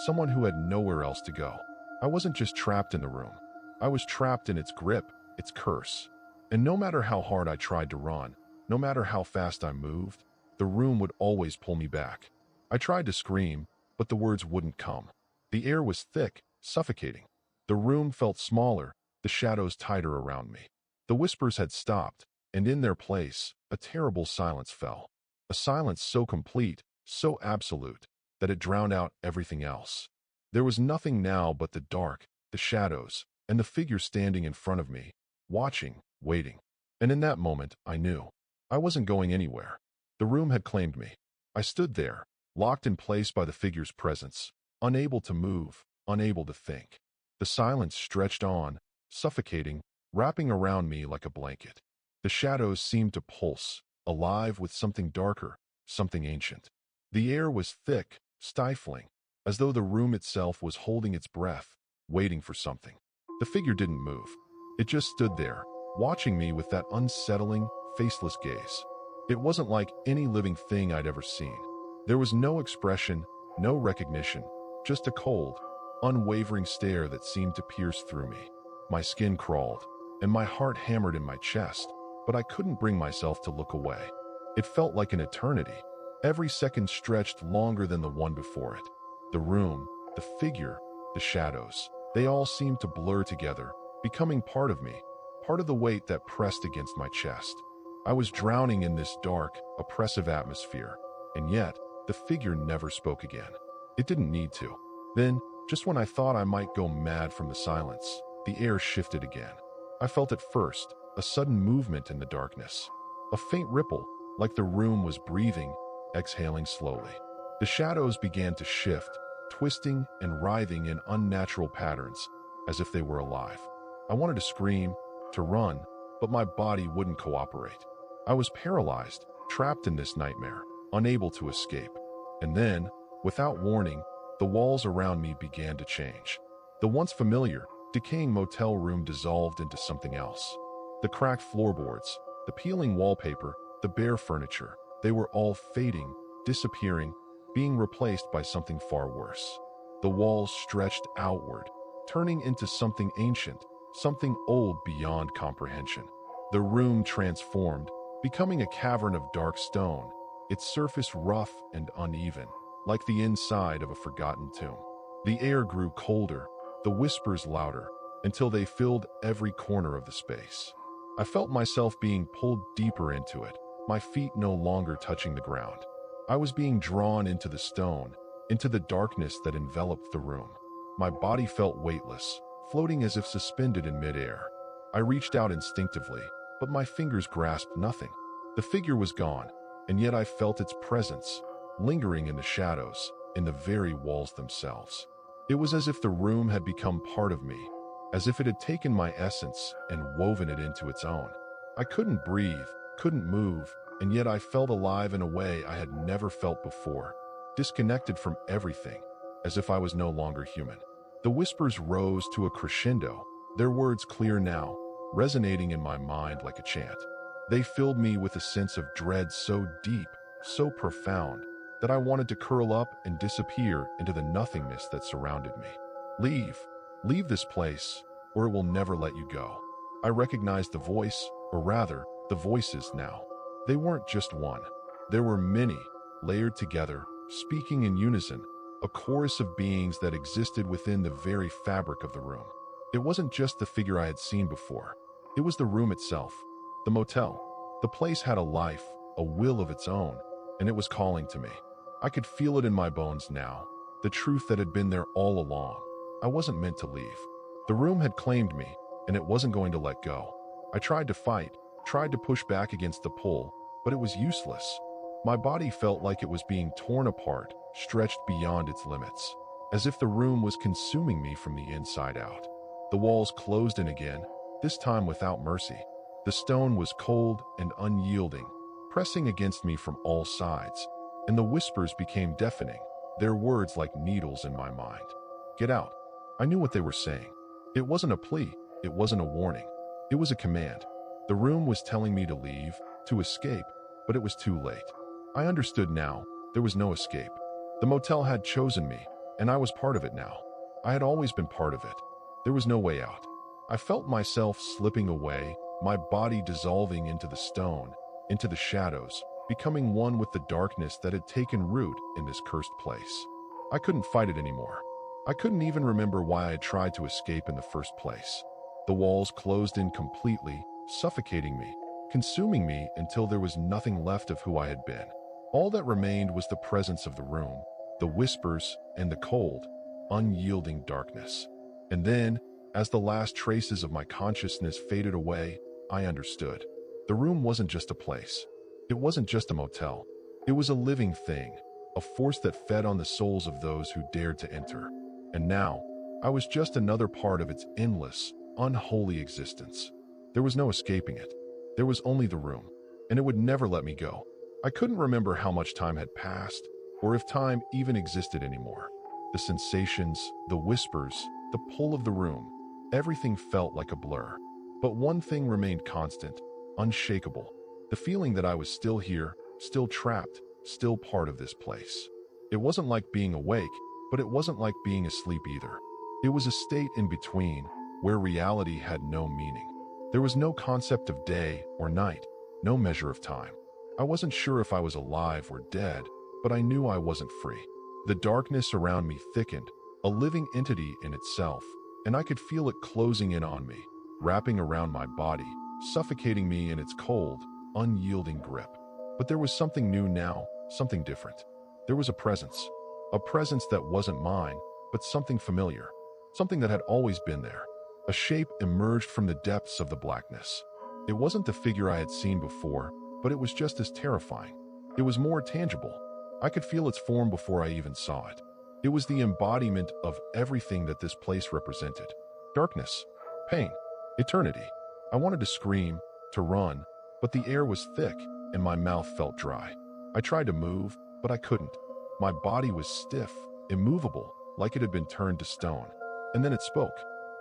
Someone who had nowhere else to go. I wasn't just trapped in the room. I was trapped in its grip, its curse. And no matter how hard I tried to run, no matter how fast I moved, the room would always pull me back. I tried to scream, but the words wouldn't come. The air was thick, suffocating. The room felt smaller, the shadows tighter around me. The whispers had stopped, and in their place, a terrible silence fell. A silence so complete, so absolute, that it drowned out everything else. There was nothing now but the dark, the shadows, and the figure standing in front of me, watching, waiting. And in that moment, I knew. I wasn't going anywhere. The room had claimed me. I stood there, locked in place by the figure's presence, unable to move, unable to think. The silence stretched on, suffocating, wrapping around me like a blanket. The shadows seemed to pulse, alive with something darker, something ancient. The air was thick, stifling, as though the room itself was holding its breath, waiting for something. The figure didn't move. It just stood there, watching me with that unsettling, faceless gaze. It wasn't like any living thing I'd ever seen. There was no expression, no recognition, just a cold, unwavering stare that seemed to pierce through me. My skin crawled, and my heart hammered in my chest, but I couldn't bring myself to look away. It felt like an eternity. Every second stretched longer than the one before it. The room, the figure, the shadows, they all seemed to blur together, becoming part of me, part of the weight that pressed against my chest. I was drowning in this dark, oppressive atmosphere, and yet, the figure never spoke again. It didn't need to. Then, just when I thought I might go mad from the silence, the air shifted again. I felt at first a sudden movement in the darkness. A faint ripple, like the room was breathing, exhaling slowly. The shadows began to shift, twisting and writhing in unnatural patterns, as if they were alive. I wanted to scream, to run, but my body wouldn't cooperate. I was paralyzed, trapped in this nightmare, unable to escape. And then, without warning, the walls around me began to change. The once familiar, decaying motel room dissolved into something else. The cracked floorboards, the peeling wallpaper, the bare furniture, they were all fading, disappearing, being replaced by something far worse. The walls stretched outward, turning into something ancient, something old beyond comprehension. The room transformed, becoming a cavern of dark stone, its surface rough and uneven, like the inside of a forgotten tomb. The air grew colder, the whispers louder, until they filled every corner of the space. I felt myself being pulled deeper into it, my feet no longer touching the ground. I was being drawn into the stone, into the darkness that enveloped the room. My body felt weightless, floating as if suspended in midair. I reached out instinctively, but my fingers grasped nothing. The figure was gone, and yet I felt its presence, lingering in the shadows, in the very walls themselves. It was as if the room had become part of me, as if it had taken my essence and woven it into its own. I couldn't breathe, couldn't move, and yet I felt alive in a way I had never felt before, disconnected from everything, as if I was no longer human. The whispers rose to a crescendo, their words clear now, resonating in my mind like a chant. They filled me with a sense of dread so deep, so profound, that I wanted to curl up and disappear into the nothingness that surrounded me. Leave. Leave this place, or it will never let you go. I recognized the voice, or rather, the voices now. They weren't just one. There were many, layered together, speaking in unison, a chorus of beings that existed within the very fabric of the room. It wasn't just the figure I had seen before. It was the room itself, the motel. The place had a life, a will of its own, and it was calling to me. I could feel it in my bones now, the truth that had been there all along. I wasn't meant to leave. The room had claimed me, and it wasn't going to let go. I tried to fight, tried to push back against the pull, but it was useless. My body felt like it was being torn apart, stretched beyond its limits, as if the room was consuming me from the inside out. The walls closed in again, this time without mercy. The stone was cold and unyielding, pressing against me from all sides, and the whispers became deafening, their words like needles in my mind. Get out. I knew what they were saying. It wasn't a plea, it wasn't a warning. It was a command. The room was telling me to leave, to escape, but it was too late. I understood now, there was no escape. The motel had chosen me, and I was part of it now. I had always been part of it. There was no way out. I felt myself slipping away, my body dissolving into the stone, into the shadows, becoming one with the darkness that had taken root in this cursed place. I couldn't fight it anymore. I couldn't even remember why I had tried to escape in the first place. The walls closed in completely, suffocating me, consuming me until there was nothing left of who I had been. All that remained was the presence of the room, the whispers, and the cold, unyielding darkness. And then, as the last traces of my consciousness faded away, I understood. The room wasn't just a place. It wasn't just a motel. It was a living thing, a force that fed on the souls of those who dared to enter. And now, I was just another part of its endless, unholy existence. There was no escaping it. There was only the room, and it would never let me go. I couldn't remember how much time had passed, or if time even existed anymore. The sensations, the whispers, the pull of the room. Everything felt like a blur. But one thing remained constant, unshakable. The feeling that I was still here, still trapped, still part of this place. It wasn't like being awake, but it wasn't like being asleep either. It was a state in between, where reality had no meaning. There was no concept of day or night, no measure of time. I wasn't sure if I was alive or dead, but I knew I wasn't free. The darkness around me thickened, a living entity in itself, and I could feel it closing in on me, wrapping around my body, suffocating me in its cold, unyielding grip. But there was something new now, something different. There was a presence that wasn't mine, but something familiar, something that had always been there. A shape emerged from the depths of the blackness. It wasn't the figure I had seen before, but it was just as terrifying. It was more tangible. I could feel its form before I even saw it. It was the embodiment of everything that this place represented. Darkness, pain, eternity. I wanted to scream, to run, but the air was thick and my mouth felt dry. I tried to move, but I couldn't. My body was stiff, immovable, like it had been turned to stone. And then it spoke.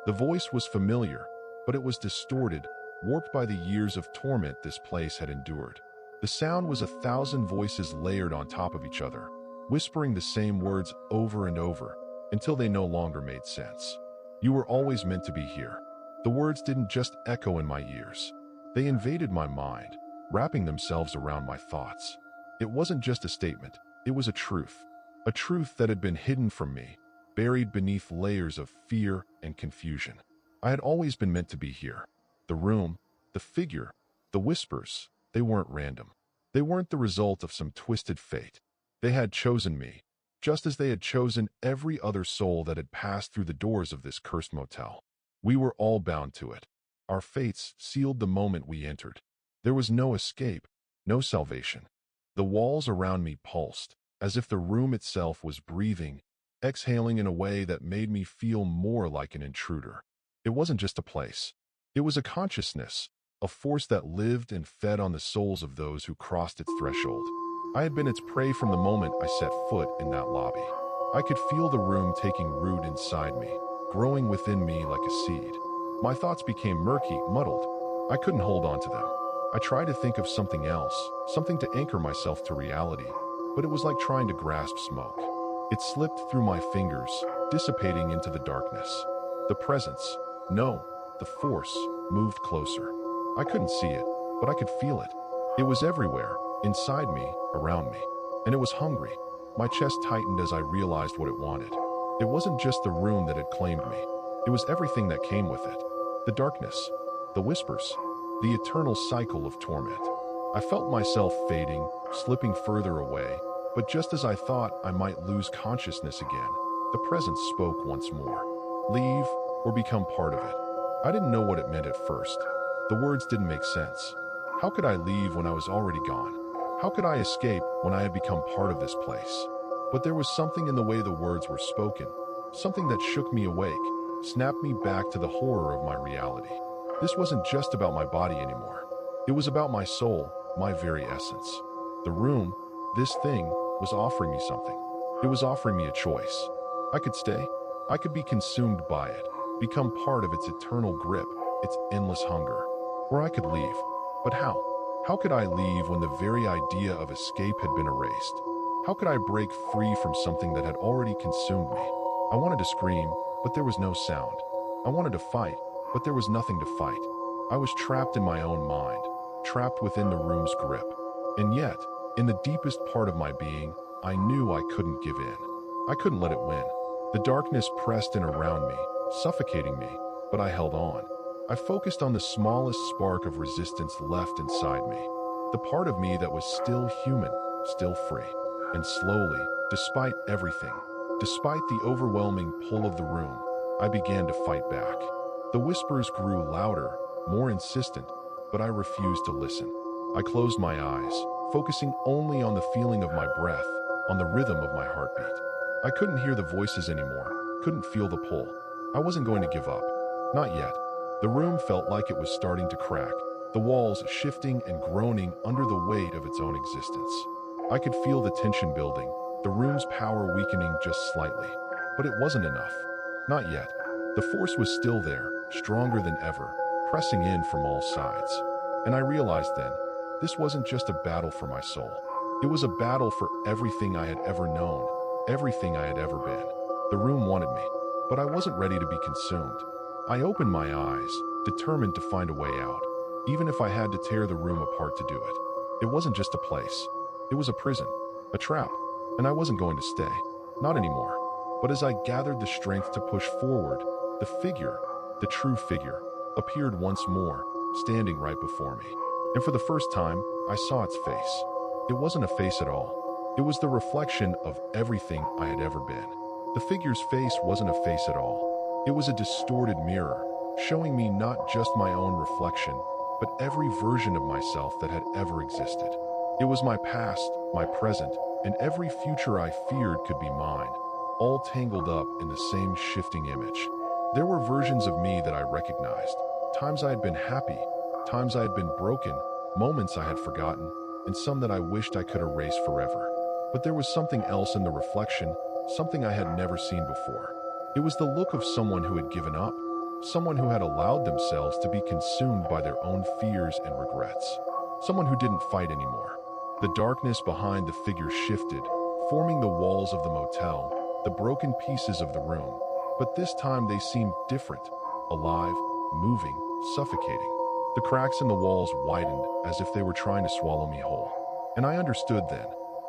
The voice was familiar, but it was distorted, warped by the years of torment this place had endured. The sound was 1,000 voices layered on top of each other, whispering the same words over and over, until they no longer made sense. You were always meant to be here. The words didn't just echo in my ears. They invaded my mind, wrapping themselves around my thoughts. It wasn't just a statement, it was a truth that had been hidden from me, buried beneath layers of fear and confusion. I had always been meant to be here. The room, the figure, the whispers, they weren't random. They weren't the result of some twisted fate. They had chosen me, just as they had chosen every other soul that had passed through the doors of this cursed motel. We were all bound to it. Our fates sealed the moment we entered. There was no escape, no salvation. The walls around me pulsed, as if the room itself was breathing, exhaling in a way that made me feel more like an intruder. It wasn't just a place. It was a consciousness, a force that lived and fed on the souls of those who crossed its threshold. I had been its prey from the moment I set foot in that lobby. I could feel the room taking root inside me, growing within me like a seed. My thoughts became murky, muddled. I couldn't hold on to them. I tried to think of something else, something to anchor myself to reality, but it was like trying to grasp smoke. It slipped through my fingers, dissipating into the darkness. The presence, no, the force, moved closer. I couldn't see it, but I could feel it. It was everywhere, inside me, around me. And it was hungry. My chest tightened as I realized what it wanted. It wasn't just the room that had claimed me. It was everything that came with it. The darkness, the whispers, the eternal cycle of torment. I felt myself fading, slipping further away, but just as I thought I might lose consciousness again, the presence spoke once more. Leave, or become part of it. I didn't know what it meant at first. The words didn't make sense. How could I leave when I was already gone? How could I escape when I had become part of this place? But there was something in the way the words were spoken, something that shook me awake, snapped me back to the horror of my reality. This wasn't just about my body anymore. It was about my soul, my very essence. The room, this thing, was offering me something. It was offering me a choice. I could stay. I could be consumed by it, become part of its eternal grip, its endless hunger. Or I could leave. But how? How could I leave when the very idea of escape had been erased? How could I break free from something that had already consumed me? I wanted to scream, but there was no sound. I wanted to fight, but there was nothing to fight. I was trapped in my own mind, trapped within the room's grip. And yet, in the deepest part of my being, I knew I couldn't give in. I couldn't let it win. The darkness pressed in around me, suffocating me, but I held on. I focused on the smallest spark of resistance left inside me, the part of me that was still human, still free. And slowly, despite everything, despite the overwhelming pull of the room, I began to fight back. The whispers grew louder, more insistent, but I refused to listen. I closed my eyes, focusing only on the feeling of my breath, on the rhythm of my heartbeat. I couldn't hear the voices anymore, couldn't feel the pull. I wasn't going to give up. Not yet. The room felt like it was starting to crack, the walls shifting and groaning under the weight of its own existence. I could feel the tension building, the room's power weakening just slightly. But it wasn't enough. Not yet. The force was still there, stronger than ever, pressing in from all sides. And I realized then, this wasn't just a battle for my soul. It was a battle for everything I had ever known, everything I had ever been. The room wanted me, but I wasn't ready to be consumed. I opened my eyes, determined to find a way out, even if I had to tear the room apart to do it. It wasn't just a place. It was a prison, a trap, and I wasn't going to stay. Not anymore. But as I gathered the strength to push forward, the figure, the true figure, appeared once more, standing right before me. And for the first time, I saw its face. It wasn't a face at all. It was the reflection of everything I had ever been. The figure's face wasn't a face at all. It was a distorted mirror, showing me not just my own reflection, but every version of myself that had ever existed. It was my past, my present, and every future I feared could be mine, all tangled up in the same shifting image. There were versions of me that I recognized, times I had been happy, times I had been broken, moments I had forgotten, and some that I wished I could erase forever. But there was something else in the reflection, something I had never seen before. It was the look of someone who had given up, someone who had allowed themselves to be consumed by their own fears and regrets, someone who didn't fight anymore. The darkness behind the figure shifted, forming the walls of the motel, the broken pieces of the room. But this time they seemed different, alive, moving, suffocating. The cracks in the walls widened as if they were trying to swallow me whole. And I understood then,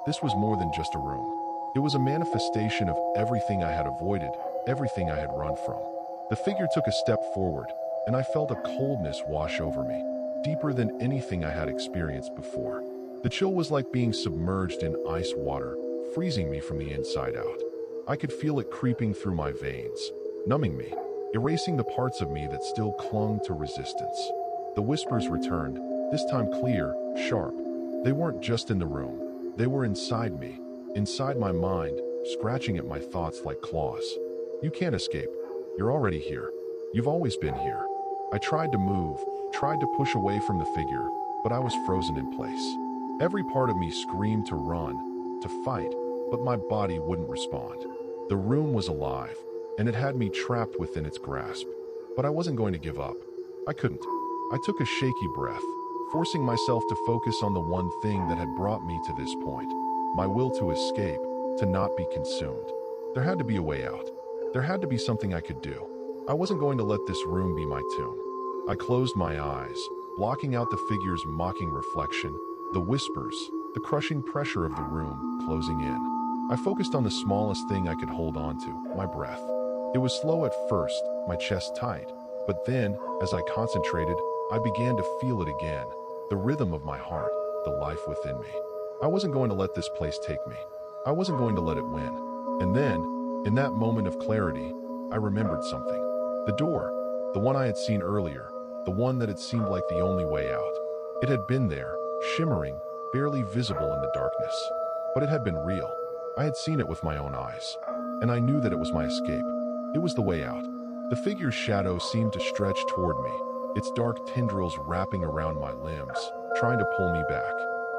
this was more than just a room. It was a manifestation of everything I had avoided, everything I had run from. The figure took a step forward, and I felt a coldness wash over me, deeper than anything I had experienced before. The chill was like being submerged in ice water, freezing me from the inside out. I could feel it creeping through my veins, numbing me, erasing the parts of me that still clung to resistance. The whispers returned, this time clear, sharp. They weren't just in the room. They were inside me, inside my mind, scratching at my thoughts like claws. You can't escape. You're already here. You've always been here. I tried to move, tried to push away from the figure, but I was frozen in place. Every part of me screamed to run, to fight, but my body wouldn't respond. The room was alive, and it had me trapped within its grasp. But I wasn't going to give up. I couldn't. I took a shaky breath, forcing myself to focus on the one thing that had brought me to this point, my will to escape, to not be consumed. There had to be a way out. There had to be something I could do. I wasn't going to let this room be my tomb. I closed my eyes, blocking out the figure's mocking reflection, the whispers, the crushing pressure of the room closing in. I focused on the smallest thing I could hold on to, my breath. It was slow at first, my chest tight, but then, as I concentrated, I began to feel it again, the rhythm of my heart, the life within me. I wasn't going to let this place take me. I wasn't going to let it win. And then, in that moment of clarity, I remembered something. The door, the one I had seen earlier, the one that had seemed like the only way out. It had been there, shimmering, barely visible in the darkness. But it had been real. I had seen it with my own eyes. And I knew that it was my escape. It was the way out. The figure's shadow seemed to stretch toward me, its dark tendrils wrapping around my limbs, trying to pull me back.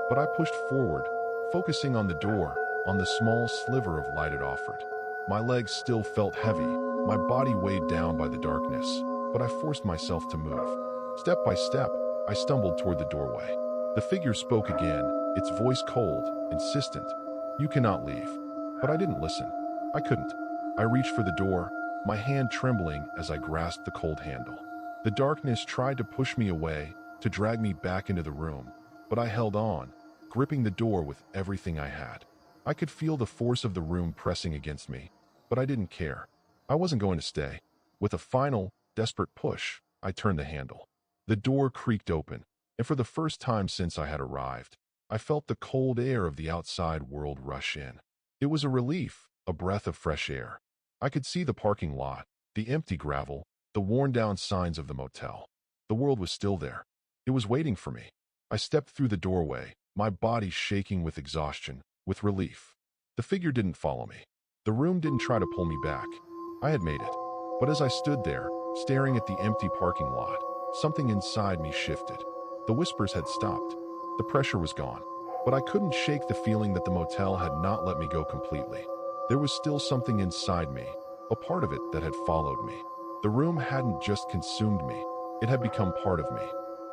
But I pushed forward, focusing on the door, on the small sliver of light it offered. My legs still felt heavy, my body weighed down by the darkness, but I forced myself to move. Step by step, I stumbled toward the doorway. The figure spoke again, its voice cold, insistent. "You cannot leave." But I didn't listen. I couldn't. I reached for the door, my hand trembling as I grasped the cold handle. The darkness tried to push me away, to drag me back into the room, but I held on, gripping the door with everything I had. I could feel the force of the room pressing against me, but I didn't care. I wasn't going to stay. With a final, desperate push, I turned the handle. The door creaked open, and for the first time since I had arrived, I felt the cold air of the outside world rush in. It was a relief, a breath of fresh air. I could see the parking lot, the empty gravel, the worn-down signs of the motel. The world was still there. It was waiting for me. I stepped through the doorway, my body shaking with exhaustion, with relief. The figure didn't follow me. The room didn't try to pull me back. I had made it. But as I stood there, staring at the empty parking lot, something inside me shifted. The whispers had stopped. The pressure was gone. But I couldn't shake the feeling that the motel had not let me go completely. There was still something inside me, a part of it that had followed me. The room hadn't just consumed me, it had become part of me.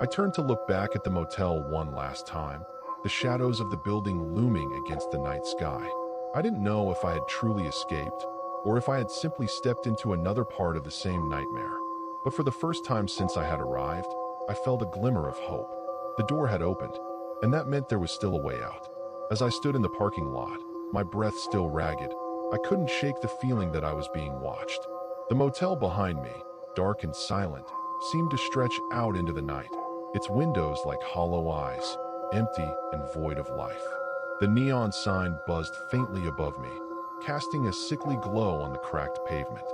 I turned to look back at the motel one last time, the shadows of the building looming against the night sky. I didn't know if I had truly escaped, or if I had simply stepped into another part of the same nightmare. But for the first time since I had arrived, I felt a glimmer of hope. The door had opened, and that meant there was still a way out. As I stood in the parking lot, my breath still ragged, I couldn't shake the feeling that I was being watched. The motel behind me, dark and silent, seemed to stretch out into the night, its windows like hollow eyes, empty and void of life. The neon sign buzzed faintly above me, casting a sickly glow on the cracked pavement.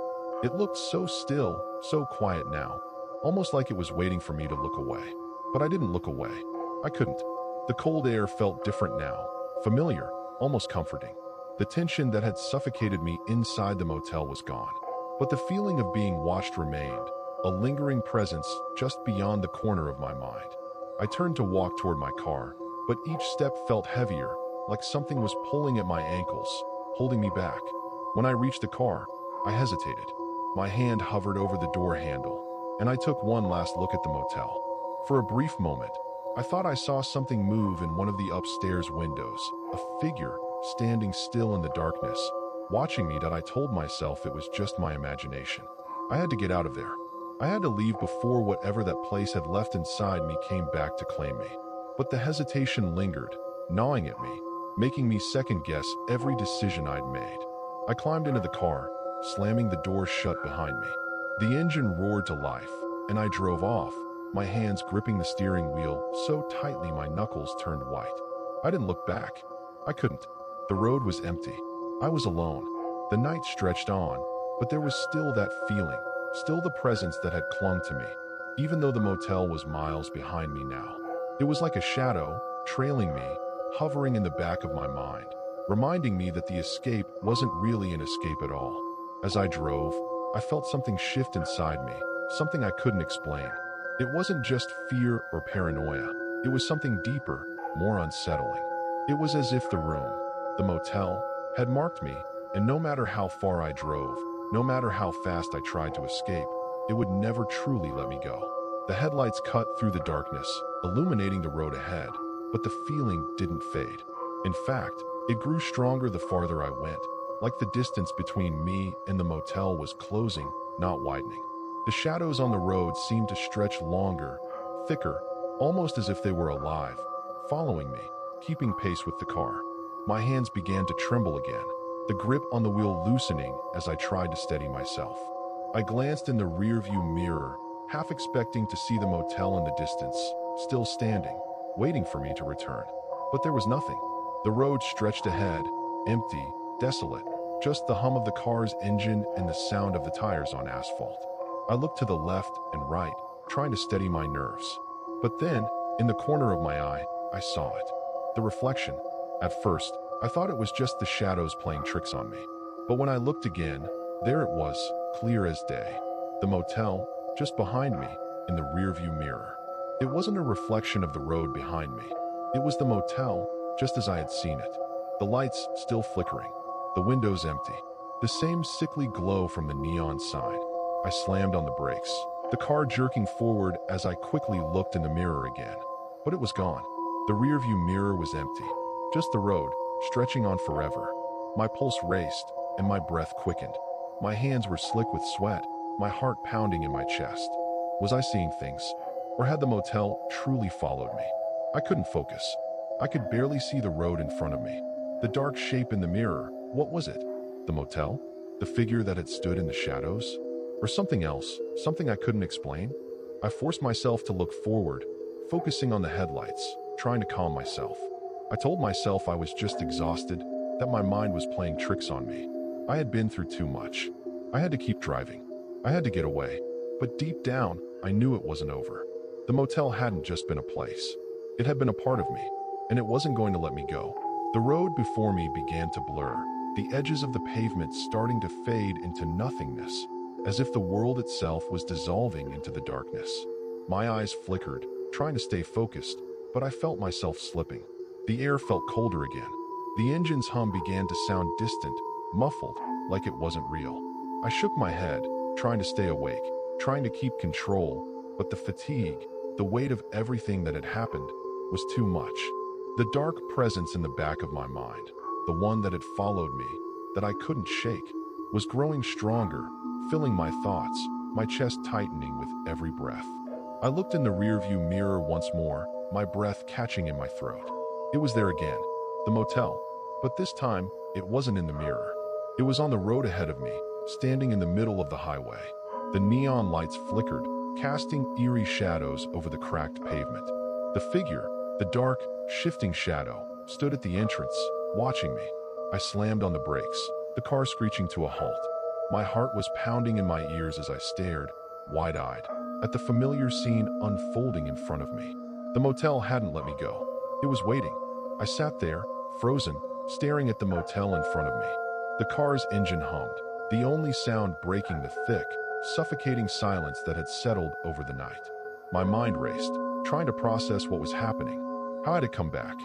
It looked so still, so quiet now, almost like it was waiting for me to look away. But I didn't look away. I couldn't. The cold air felt different now, familiar, almost comforting. The tension that had suffocated me inside the motel was gone. But the feeling of being watched remained, a lingering presence just beyond the corner of my mind. I turned to walk toward my car, but each step felt heavier, like something was pulling at my ankles, holding me back. When I reached the car, I hesitated. My hand hovered over the door handle, and I took one last look at the motel. For a brief moment, I thought I saw something move in one of the upstairs windows, a figure standing still in the darkness, watching me. That I told myself it was just my imagination. I had to get out of there. I had to leave before whatever that place had left inside me came back to claim me. But the hesitation lingered, gnawing at me, making me second-guess every decision I'd made. I climbed into the car, slamming the door shut behind me. The engine roared to life, and I drove off, my hands gripping the steering wheel so tightly my knuckles turned white. I didn't look back. I couldn't. The road was empty. I was alone. The night stretched on, but there was still that feeling, still the presence that had clung to me, even though the motel was miles behind me now. It was like a shadow, trailing me, hovering in the back of my mind, reminding me that the escape wasn't really an escape at all. As I drove, I felt something shift inside me, something I couldn't explain. It wasn't just fear or paranoia. It was something deeper, more unsettling. It was as if the room, the motel, had marked me, and no matter how far I drove, no matter how fast I tried to escape, it would never truly let me go. The headlights cut through the darkness, illuminating the road ahead, but the feeling didn't fade. In fact, it grew stronger the farther I went, like the distance between me and the motel was closing, not widening. The shadows on the road seemed to stretch longer, thicker, almost as if they were alive, following me, keeping pace with the car. My hands began to tremble again, the grip on the wheel loosening as I tried to steady myself. I glanced in the rearview mirror, half expecting to see the motel in the distance, still standing, waiting for me to return. But there was nothing. The road stretched ahead, empty, desolate, just the hum of the car's engine and the sound of the tires on asphalt. I looked to the left and right, trying to steady my nerves. But then, in the corner of my eye, I saw it. The reflection. At first, I thought it was just the shadows playing tricks on me. But when I looked again, there it was, clear as day. The motel, just behind me, in the rearview mirror. It wasn't a reflection of the road behind me. It was the motel, just as I had seen it. The lights still flickering, the windows empty, the same sickly glow from the neon sign. I slammed on the brakes, the car jerking forward as I quickly looked in the mirror again. But it was gone. The rearview mirror was empty, just the road, stretching on forever. My pulse raced, and my breath quickened. My hands were slick with sweat, my heart pounding in my chest. Was I seeing things? Or had the motel truly followed me? I couldn't focus. I could barely see the road in front of me. The dark shape in the mirror, what was it? The motel? The figure that had stood in the shadows? Or something else, something I couldn't explain? I forced myself to look forward, focusing on the headlights, trying to calm myself. I told myself I was just exhausted, that my mind was playing tricks on me. I had been through too much. I had to keep driving. I had to get away. But deep down, I knew it wasn't over. The motel hadn't just been a place. It had been a part of me, and it wasn't going to let me go. The road before me began to blur, the edges of the pavement starting to fade into nothingness, as if the world itself was dissolving into the darkness. My eyes flickered, trying to stay focused, but I felt myself slipping. The air felt colder again. The engine's hum began to sound distant, muffled, like it wasn't real. I shook my head, trying to stay awake, trying to keep control, but the fatigue, the weight of everything that had happened, was too much. The dark presence in the back of my mind, the one that had followed me, that I couldn't shake, was growing stronger, filling my thoughts, my chest tightening with every breath. I looked in the rearview mirror once more, my breath catching in my throat. It was there again, the motel. But this time, it wasn't in the mirror. It was on the road ahead of me, standing in the middle of the highway. The neon lights flickered, casting eerie shadows over the cracked pavement. The figure, the dark, shifting shadow, stood at the entrance, watching me. I slammed on the brakes, the car screeching to a halt. My heart was pounding in my ears as I stared, wide-eyed, at the familiar scene unfolding in front of me. The motel hadn't let me go. It was waiting. I sat there, frozen, staring at the motel in front of me. The car's engine hummed, the only sound breaking the thick, suffocating silence that had settled over the night. My mind raced, trying to process what was happening. How had it come back?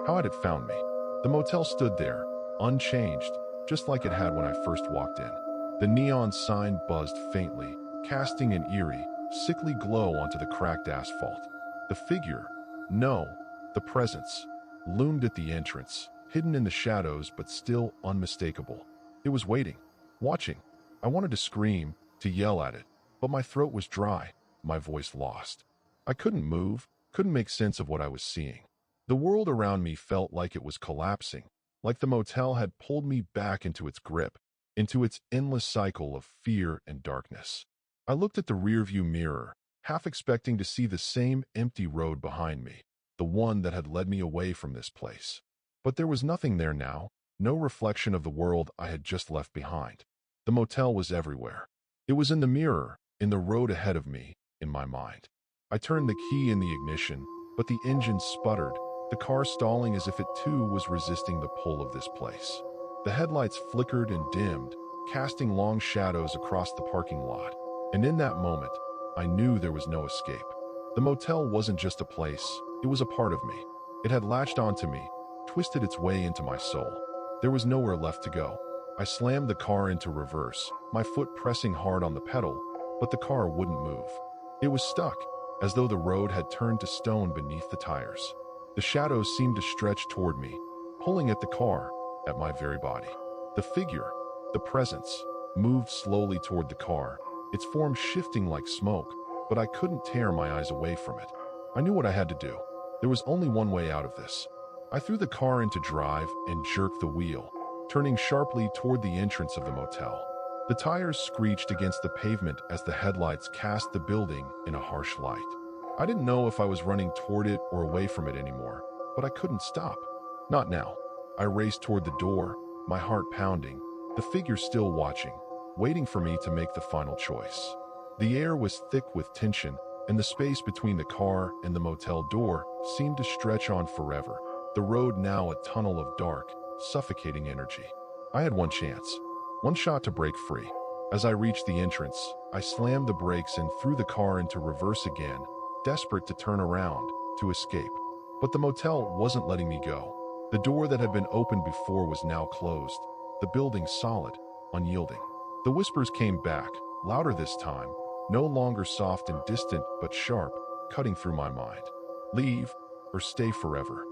How had it found me? The motel stood there, unchanged, just like it had when I first walked in. The neon sign buzzed faintly, casting an eerie, sickly glow onto the cracked asphalt. The figure, no, the presence, loomed at the entrance, hidden in the shadows but still unmistakable. It was waiting, watching. I wanted to scream, to yell at it, but my throat was dry, my voice lost. I couldn't move, couldn't make sense of what I was seeing. The world around me felt like it was collapsing, like the motel had pulled me back into its grip, into its endless cycle of fear and darkness. I looked at the rearview mirror, half expecting to see the same empty road behind me, the one that had led me away from this place. But there was nothing there now, no reflection of the world I had just left behind. The motel was everywhere. It was in the mirror, in the road ahead of me, in my mind. I turned the key in the ignition, but the engine sputtered, the car stalling as if it too was resisting the pull of this place. The headlights flickered and dimmed, casting long shadows across the parking lot. And in that moment, I knew there was no escape. The motel wasn't just a place, it was a part of me. It had latched onto me, twisted its way into my soul. There was nowhere left to go. I slammed the car into reverse, my foot pressing hard on the pedal, but the car wouldn't move. It was stuck, as though the road had turned to stone beneath the tires. The shadows seemed to stretch toward me, pulling at the car, at my very body. The figure, the presence, moved slowly toward the car, its form shifting like smoke, but I couldn't tear my eyes away from it. I knew what I had to do. There was only one way out of this. I threw the car into drive and jerked the wheel, turning sharply toward the entrance of the motel. The tires screeched against the pavement as the headlights cast the building in a harsh light. I didn't know if I was running toward it or away from it anymore, but I couldn't stop. Not now. I raced toward the door, my heart pounding, the figure still watching, waiting for me to make the final choice. The air was thick with tension, and the space between the car and the motel door seemed to stretch on forever, the road now a tunnel of dark, suffocating energy. I had one chance, one shot to break free. As I reached the entrance, I slammed the brakes and threw the car into reverse again, desperate to turn around, to escape. But the motel wasn't letting me go. The door that had been opened before was now closed, the building solid, unyielding. The whispers came back, louder this time, no longer soft and distant but sharp, cutting through my mind. Leave, or stay forever.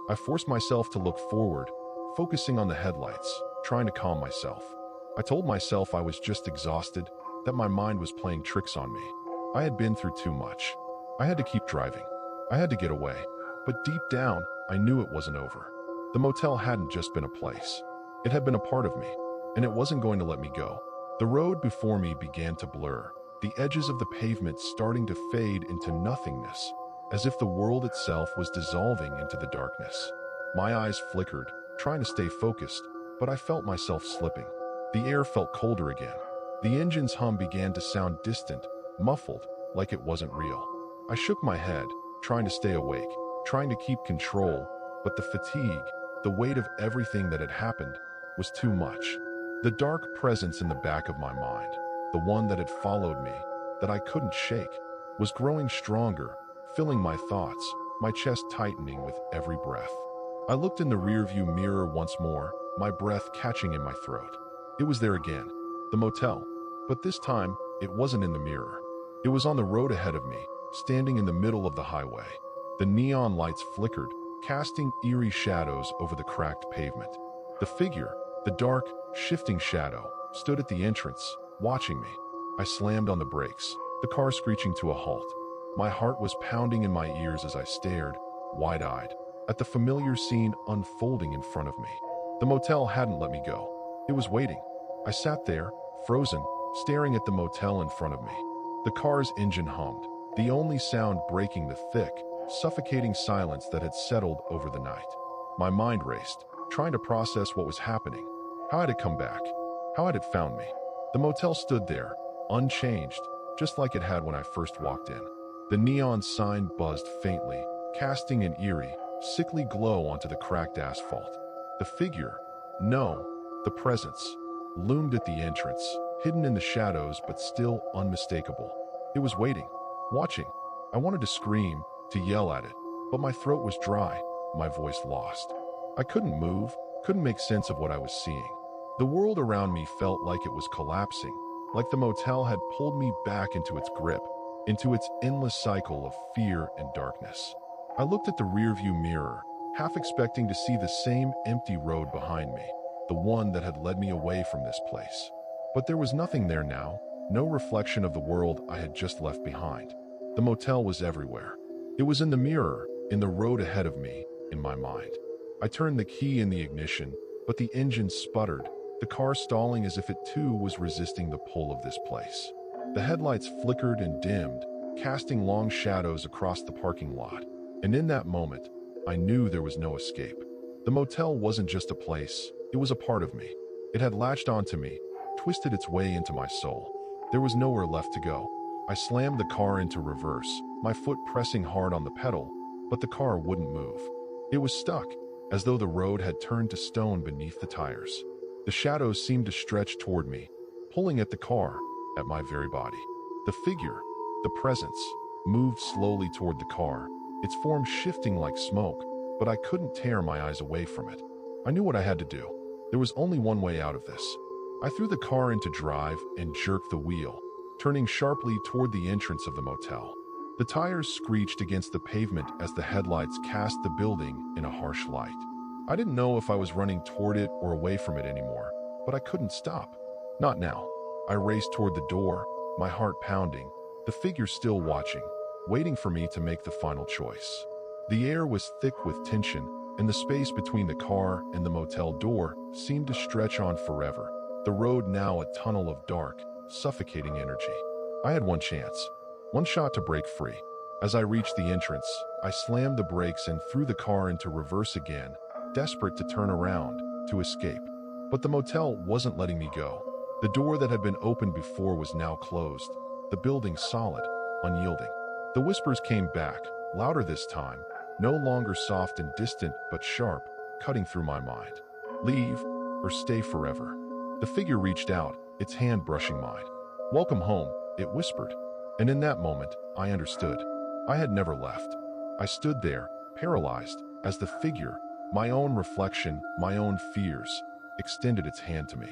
I forced myself to look forward, focusing on the headlights, trying to calm myself. I told myself I was just exhausted, that my mind was playing tricks on me. I had been through too much. I had to keep driving. I had to get away. But deep down, I knew it wasn't over. The motel hadn't just been a place. It had been a part of me, and it wasn't going to let me go. The road before me began to blur, the edges of the pavement starting to fade into nothingness, as if the world itself was dissolving into the darkness. My eyes flickered, trying to stay focused, but I felt myself slipping. The air felt colder again. The engine's hum began to sound distant, muffled, like it wasn't real. I shook my head, trying to stay awake, trying to keep control, but the fatigue, the weight of everything that had happened, was too much. The dark presence in the back of my mind, the one that had followed me, that I couldn't shake, was growing stronger, filling my thoughts, my chest tightening with every breath. I looked in the rearview mirror once more, my breath catching in my throat. It was there again, the motel. But this time, it wasn't in the mirror. It was on the road ahead of me, standing in the middle of the highway. The neon lights flickered, casting eerie shadows over the cracked pavement. The figure, the dark, shifting shadow, stood at the entrance, watching me. I slammed on the brakes, the car screeching to a halt. My heart was pounding in my ears as I stared, wide-eyed, at the familiar scene unfolding in front of me. The motel hadn't let me go. It was waiting. I sat there, frozen, staring at the motel in front of me. The car's engine hummed, the only sound breaking the thick, suffocating silence that had settled over the night. My mind raced, trying to process what was happening. How had it come back? How had it found me? The motel stood there, unchanged, just like it had when I first walked in. The neon sign buzzed faintly, casting an eerie, sickly glow onto the cracked asphalt. The figure, no, the presence, loomed at the entrance, hidden in the shadows but still unmistakable. It was waiting, watching. I wanted to scream, to yell at it, but my throat was dry, my voice lost. I couldn't move, couldn't make sense of what I was seeing. The world around me felt like it was collapsing, like the motel had pulled me back into its grip, into its endless cycle of fear and darkness. I looked at the rearview mirror, half expecting to see the same empty road behind me, the one that had led me away from this place. But there was nothing there now, no reflection of the world I had just left behind. The motel was everywhere. It was in the mirror, in the road ahead of me, in my mind. I turned the key in the ignition, but the engine sputtered, the car stalling as if it too was resisting the pull of this place. The headlights flickered and dimmed, casting long shadows across the parking lot. And in that moment, I knew there was no escape. The motel wasn't just a place, it was a part of me. It had latched onto me, twisted its way into my soul. There was nowhere left to go. I slammed the car into reverse, my foot pressing hard on the pedal, but the car wouldn't move. It was stuck, as though the road had turned to stone beneath the tires. The shadows seemed to stretch toward me, pulling at the car, at my very body. The figure, the presence, moved slowly toward the car, its form shifting like smoke, but I couldn't tear my eyes away from it. I knew what I had to do. There was only one way out of this. I threw the car into drive and jerked the wheel, turning sharply toward the entrance of the motel. The tires screeched against the pavement as the headlights cast the building in a harsh light. I didn't know if I was running toward it or away from it anymore, but I couldn't stop. Not now. I raced toward the door, my heart pounding, the figure still watching, waiting for me to make the final choice. The air was thick with tension, and the space between the car and the motel door seemed to stretch on forever, the road now a tunnel of dark, suffocating energy. I had one chance, one shot to break free. As I reached the entrance, I slammed the brakes and threw the car into reverse again, desperate to turn around, to escape. But the motel wasn't letting me go. The door that had been opened before was now closed, the building solid, unyielding. The whispers came back, louder this time, no longer soft and distant but sharp, cutting through my mind. Leave, or stay forever. The figure reached out, its hand brushing mine. Welcome home, it whispered. And in that moment, I understood. I had never left. I stood there, paralyzed, as the figure, my own reflection, my own fears, extended its hand to me.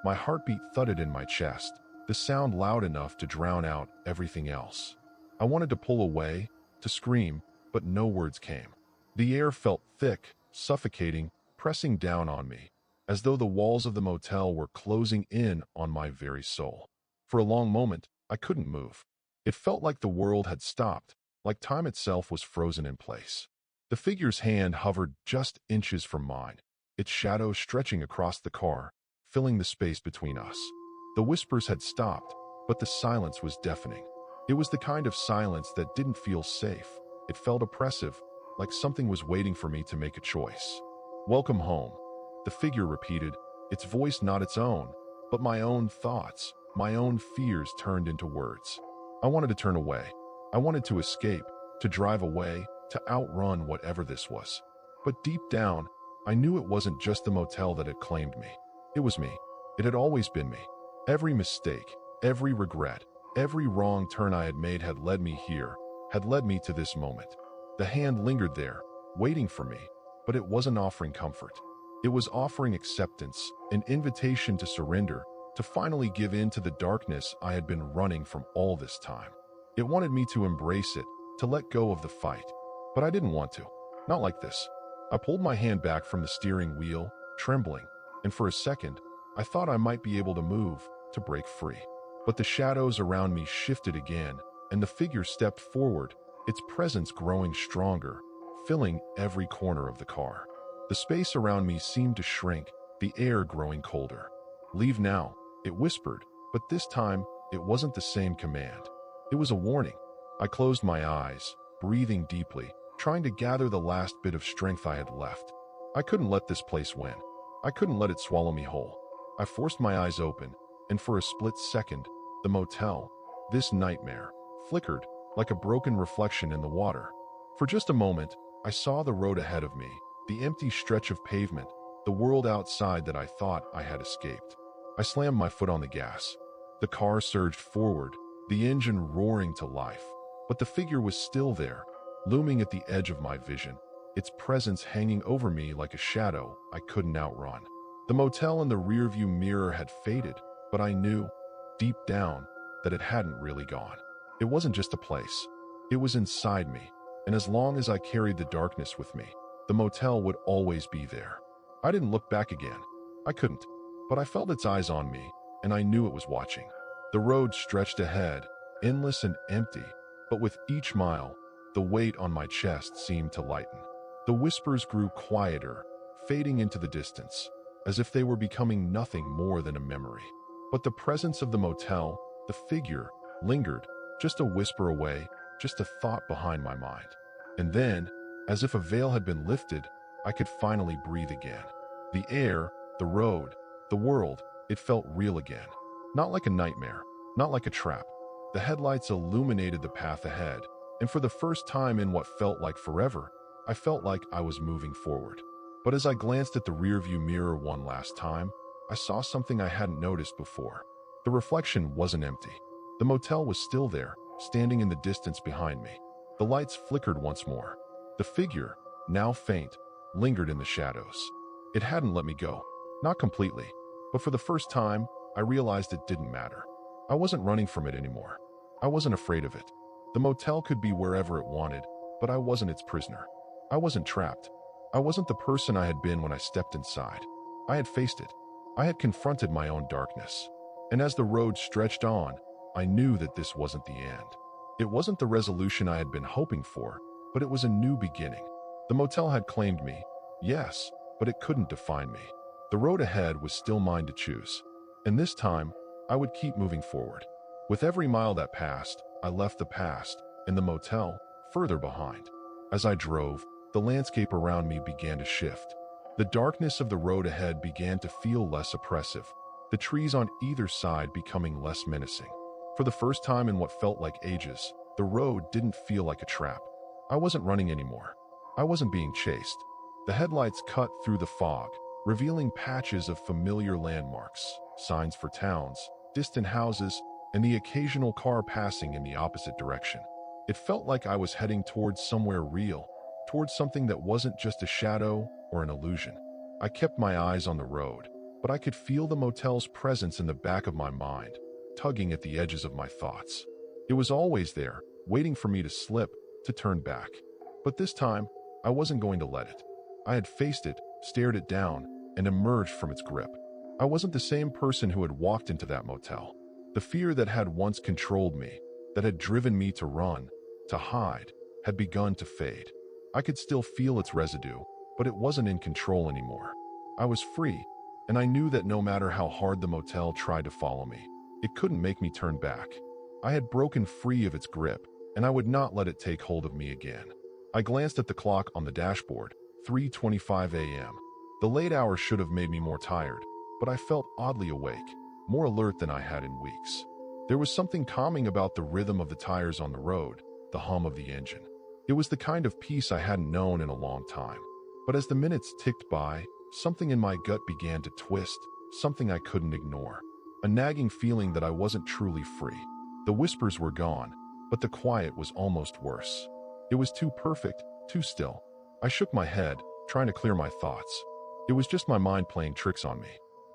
My heartbeat thudded in my chest, the sound loud enough to drown out everything else. I wanted to pull away, to scream, but no words came. The air felt thick, suffocating, pressing down on me, as though the walls of the motel were closing in on my very soul. For a long moment, I couldn't move. It felt like the world had stopped, like time itself was frozen in place. The figure's hand hovered just inches from mine, its shadow stretching across the car, filling the space between us. The whispers had stopped, but the silence was deafening. It was the kind of silence that didn't feel safe. It felt oppressive, like something was waiting for me to make a choice. Welcome home, the figure repeated, its voice not its own, but my own thoughts, my own fears turned into words. I wanted to turn away. I wanted to escape, to drive away, to outrun whatever this was. But deep down, I knew it wasn't just the motel that had claimed me. It was me. It had always been me. Every mistake, every regret, every wrong turn I had made had led me here, had led me to this moment. The hand lingered there, waiting for me, but it wasn't offering comfort. It was offering acceptance, an invitation to surrender, to finally give in to the darkness I had been running from all this time. It wanted me to embrace it, to let go of the fight. But I didn't want to. Not like this. I pulled my hand back from the steering wheel, trembling, and for a second, I thought I might be able to move, to break free. But the shadows around me shifted again, and the figure stepped forward, its presence growing stronger, filling every corner of the car. The space around me seemed to shrink, the air growing colder. "Leave now," it whispered, but this time, it wasn't the same command. It was a warning. I closed my eyes, breathing deeply, trying to gather the last bit of strength I had left. I couldn't let this place win. I couldn't let it swallow me whole. I forced my eyes open, and for a split second, the motel, this nightmare, flickered like a broken reflection in the water. For just a moment, I saw the road ahead of me, the empty stretch of pavement, the world outside that I thought I had escaped. I slammed my foot on the gas. The car surged forward, the engine roaring to life. But the figure was still there, looming at the edge of my vision, its presence hanging over me like a shadow I couldn't outrun. The motel in the rearview mirror had faded, but I knew, deep down, that it hadn't really gone. It wasn't just a place. It was inside me, and as long as I carried the darkness with me, the motel would always be there. I didn't look back again. I couldn't, but I felt its eyes on me, and I knew it was watching. The road stretched ahead, endless and empty, but with each mile, the weight on my chest seemed to lighten. The whispers grew quieter, fading into the distance, as if they were becoming nothing more than a memory. But the presence of the motel, the figure, lingered, just a whisper away, just a thought behind my mind. And then, as if a veil had been lifted, I could finally breathe again. The air, the road, the world, it felt real again. Not like a nightmare, not like a trap. The headlights illuminated the path ahead, and for the first time in what felt like forever, I felt like I was moving forward. But as I glanced at the rearview mirror one last time, I saw something I hadn't noticed before. The reflection wasn't empty. The motel was still there, standing in the distance behind me. The lights flickered once more. The figure, now faint, lingered in the shadows. It hadn't let me go. Not completely, but for the first time, I realized it didn't matter. I wasn't running from it anymore. I wasn't afraid of it. The motel could be wherever it wanted, but I wasn't its prisoner. I wasn't trapped. I wasn't the person I had been when I stepped inside. I had faced it. I had confronted my own darkness. And as the road stretched on, I knew that this wasn't the end. It wasn't the resolution I had been hoping for, but it was a new beginning. The motel had claimed me, yes, but it couldn't define me. The road ahead was still mine to choose. And this time, I would keep moving forward. With every mile that passed, I left the past, and the motel, further behind. As I drove, the landscape around me began to shift. The darkness of the road ahead began to feel less oppressive, the trees on either side becoming less menacing. For the first time in what felt like ages, the road didn't feel like a trap. I wasn't running anymore. I wasn't being chased. The headlights cut through the fog, revealing patches of familiar landmarks, signs for towns, distant houses, and the occasional car passing in the opposite direction. It felt like I was heading towards somewhere real, towards something that wasn't just a shadow or an illusion. I kept my eyes on the road, but I could feel the motel's presence in the back of my mind, tugging at the edges of my thoughts. It was always there, waiting for me to slip, to turn back. But this time, I wasn't going to let it. I had faced it, stared it down, and emerged from its grip. I wasn't the same person who had walked into that motel. The fear that had once controlled me, that had driven me to run, to hide, had begun to fade. I could still feel its residue, but it wasn't in control anymore. I was free, and I knew that no matter how hard the motel tried to follow me, it couldn't make me turn back. I had broken free of its grip, and I would not let it take hold of me again. I glanced at the clock on the dashboard, 3:25 a.m. The late hour should have made me more tired, but I felt oddly awake, more alert than I had in weeks. There was something calming about the rhythm of the tires on the road, the hum of the engine. It was the kind of peace I hadn't known in a long time. But as the minutes ticked by, something in my gut began to twist, something I couldn't ignore. A nagging feeling that I wasn't truly free. The whispers were gone, but the quiet was almost worse. It was too perfect, too still. I shook my head, trying to clear my thoughts. It was just my mind playing tricks on me.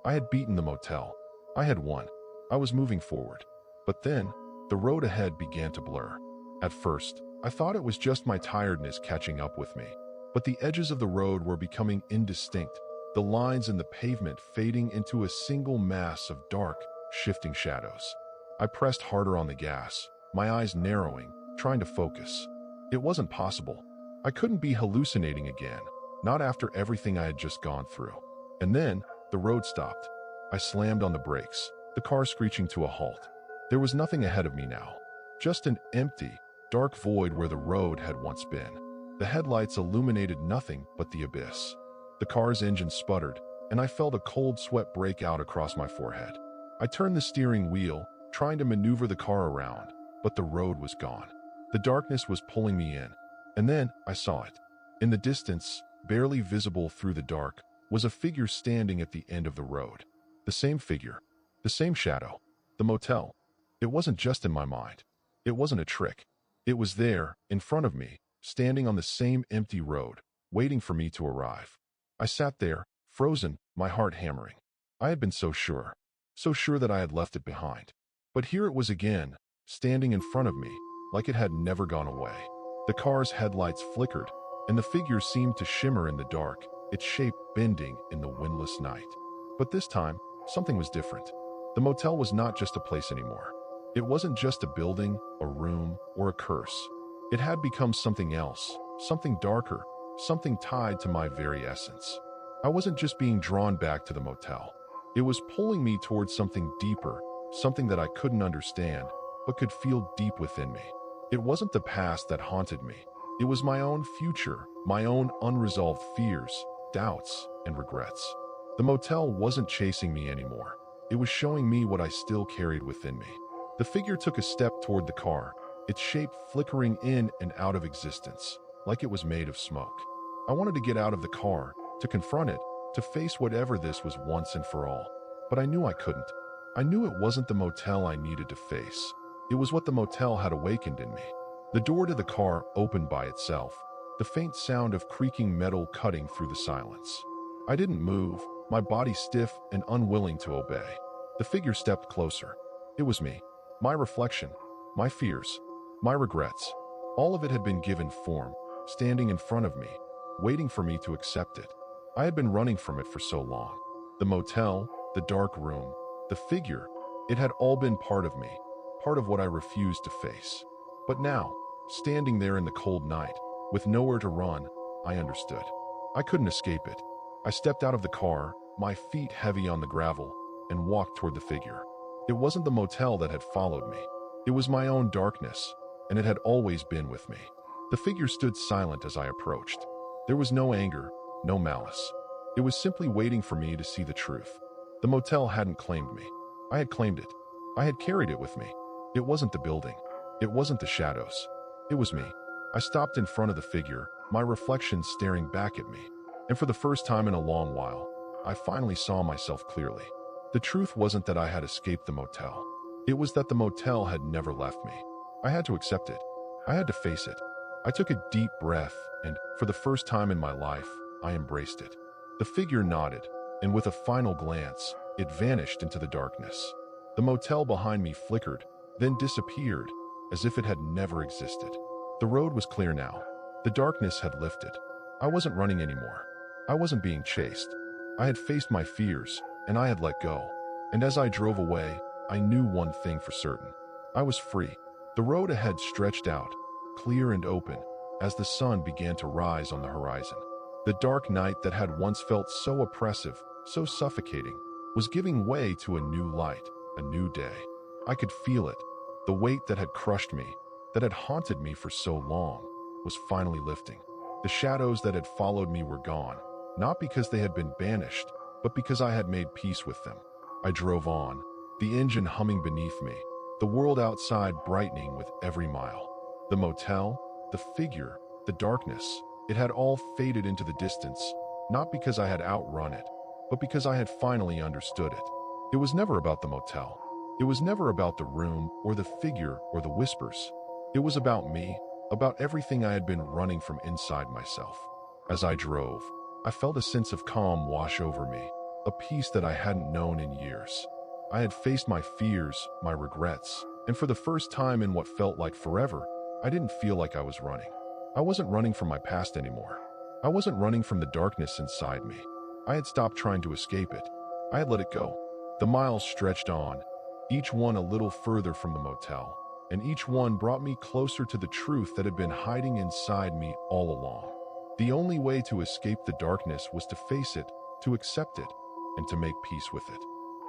I had beaten the motel. I had won. I was moving forward. But then, the road ahead began to blur. At first, I thought it was just my tiredness catching up with me. But the edges of the road were becoming indistinct, the lines in the pavement fading into a single mass of dark, shifting shadows. I pressed harder on the gas, my eyes narrowing, trying to focus. It wasn't possible. I couldn't be hallucinating again, not after everything I had just gone through. And then, the road stopped. I slammed on the brakes, the car screeching to a halt. There was nothing ahead of me now, just an empty, dark void where the road had once been. The headlights illuminated nothing but the abyss. The car's engine sputtered, and I felt a cold sweat break out across my forehead. I turned the steering wheel, trying to maneuver the car around, but the road was gone. The darkness was pulling me in, and then I saw it. In the distance, barely visible through the dark, was a figure standing at the end of the road. The same figure, the same shadow, the motel. It wasn't just in my mind. It wasn't a trick. It was there, in front of me, standing on the same empty road, waiting for me to arrive. I sat there, frozen, my heart hammering. I had been so sure that I had left it behind. But here it was again, standing in front of me, like it had never gone away. The car's headlights flickered, and the figure seemed to shimmer in the dark, its shape bending in the windless night. But this time, something was different. The motel was not just a place anymore. It wasn't just a building, a room, or a curse. It had become something else, something darker, something tied to my very essence. I wasn't just being drawn back to the motel. It was pulling me towards something deeper, something that I couldn't understand, but could feel deep within me. It wasn't the past that haunted me. It was my own future, my own unresolved fears, doubts, and regrets. The motel wasn't chasing me anymore. It was showing me what I still carried within me. The figure took a step toward the car, its shape flickering in and out of existence, like it was made of smoke. I wanted to get out of the car, to confront it, to face whatever this was once and for all. But I knew I couldn't. I knew it wasn't the motel I needed to face. It was what the motel had awakened in me. The door to the car opened by itself, the faint sound of creaking metal cutting through the silence. I didn't move, my body stiff and unwilling to obey. The figure stepped closer. It was me, my reflection, my fears, my regrets. All of it had been given form, standing in front of me, waiting for me to accept it. I had been running from it for so long. The motel, the dark room, the figure, it had all been part of me, part of what I refused to face. But now, standing there in the cold night, with nowhere to run, I understood. I couldn't escape it. I stepped out of the car, my feet heavy on the gravel, and walked toward the figure. It wasn't the motel that had followed me. It was my own darkness, and it had always been with me. The figure stood silent as I approached. There was no anger, no malice. It was simply waiting for me to see the truth. The motel hadn't claimed me. I had claimed it. I had carried it with me. It wasn't the building. It wasn't the shadows. It was me. I stopped in front of the figure, my reflection staring back at me. And for the first time in a long while, I finally saw myself clearly. The truth wasn't that I had escaped the motel. It was that the motel had never left me. I had to accept it. I had to face it. I took a deep breath, and, for the first time in my life, I embraced it. The figure nodded, and with a final glance, it vanished into the darkness. The motel behind me flickered, then disappeared, as if it had never existed. The road was clear now. The darkness had lifted. I wasn't running anymore. I wasn't being chased. I had faced my fears, and I had let go. And as I drove away, I knew one thing for certain. I was free. The road ahead stretched out, clear and open, as the sun began to rise on the horizon. The dark night that had once felt so oppressive, so suffocating, was giving way to a new light, a new day. I could feel it. The weight that had crushed me, that had haunted me for so long, was finally lifting. The shadows that had followed me were gone, not because they had been banished, but because I had made peace with them. I drove on, the engine humming beneath me, the world outside brightening with every mile. The motel, the figure, the darkness, it had all faded into the distance, not because I had outrun it, but because I had finally understood it. It was never about the motel. It was never about the room or the figure or the whispers. It was about me, about everything I had been running from inside myself. As I drove, I felt a sense of calm wash over me, a peace that I hadn't known in years. I had faced my fears, my regrets, and for the first time in what felt like forever, I didn't feel like I was running. I wasn't running from my past anymore. I wasn't running from the darkness inside me. I had stopped trying to escape it. I had let it go. The miles stretched on, each one a little further from the motel, and each one brought me closer to the truth that had been hiding inside me all along. The only way to escape the darkness was to face it, to accept it, and to make peace with it.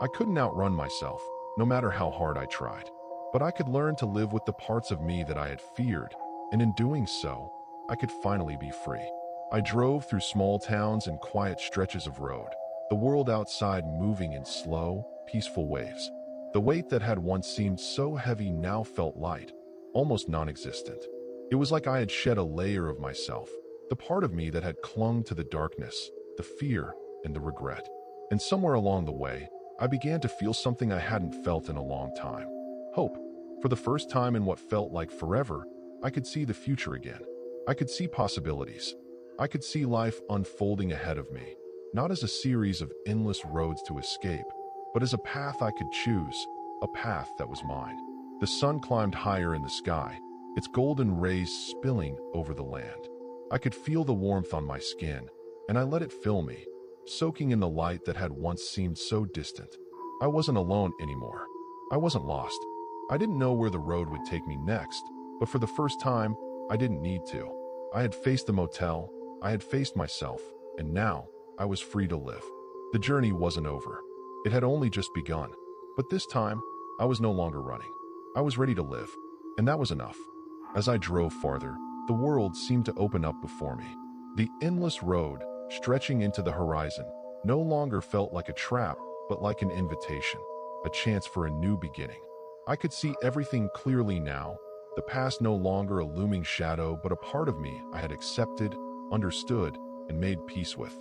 I couldn't outrun myself, no matter how hard I tried. But I could learn to live with the parts of me that I had feared, and in doing so, I could finally be free. I drove through small towns and quiet stretches of road, the world outside moving in slow, peaceful waves. The weight that had once seemed so heavy now felt light, almost non-existent. It was like I had shed a layer of myself, the part of me that had clung to the darkness, the fear, and the regret. And somewhere along the way, I began to feel something I hadn't felt in a long time. Hope. For the first time in what felt like forever, I could see the future again. I could see possibilities. I could see life unfolding ahead of me, not as a series of endless roads to escape, but as a path I could choose, a path that was mine. The sun climbed higher in the sky, its golden rays spilling over the land. I could feel the warmth on my skin, and I let it fill me, soaking in the light that had once seemed so distant. I wasn't alone anymore. I wasn't lost. I didn't know where the road would take me next, but for the first time, I didn't need to. I had faced the motel, I had faced myself, and now I was free to live. The journey wasn't over. It had only just begun. But this time, I was no longer running. I was ready to live, and that was enough. As I drove farther, the world seemed to open up before me. The endless road, stretching into the horizon, no longer felt like a trap, but like an invitation, a chance for a new beginning. I could see everything clearly now, the past no longer a looming shadow, but a part of me I had accepted, understood, and made peace with.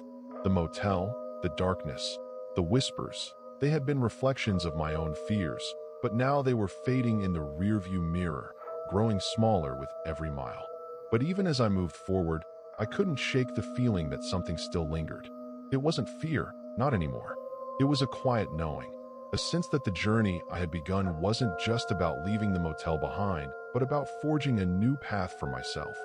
The motel, the darkness, the whispers, they had been reflections of my own fears, but now they were fading in the rearview mirror, growing smaller with every mile. But even as I moved forward, I couldn't shake the feeling that something still lingered. It wasn't fear, not anymore. It was a quiet knowing, a sense that the journey I had begun wasn't just about leaving the motel behind, but about forging a new path for myself,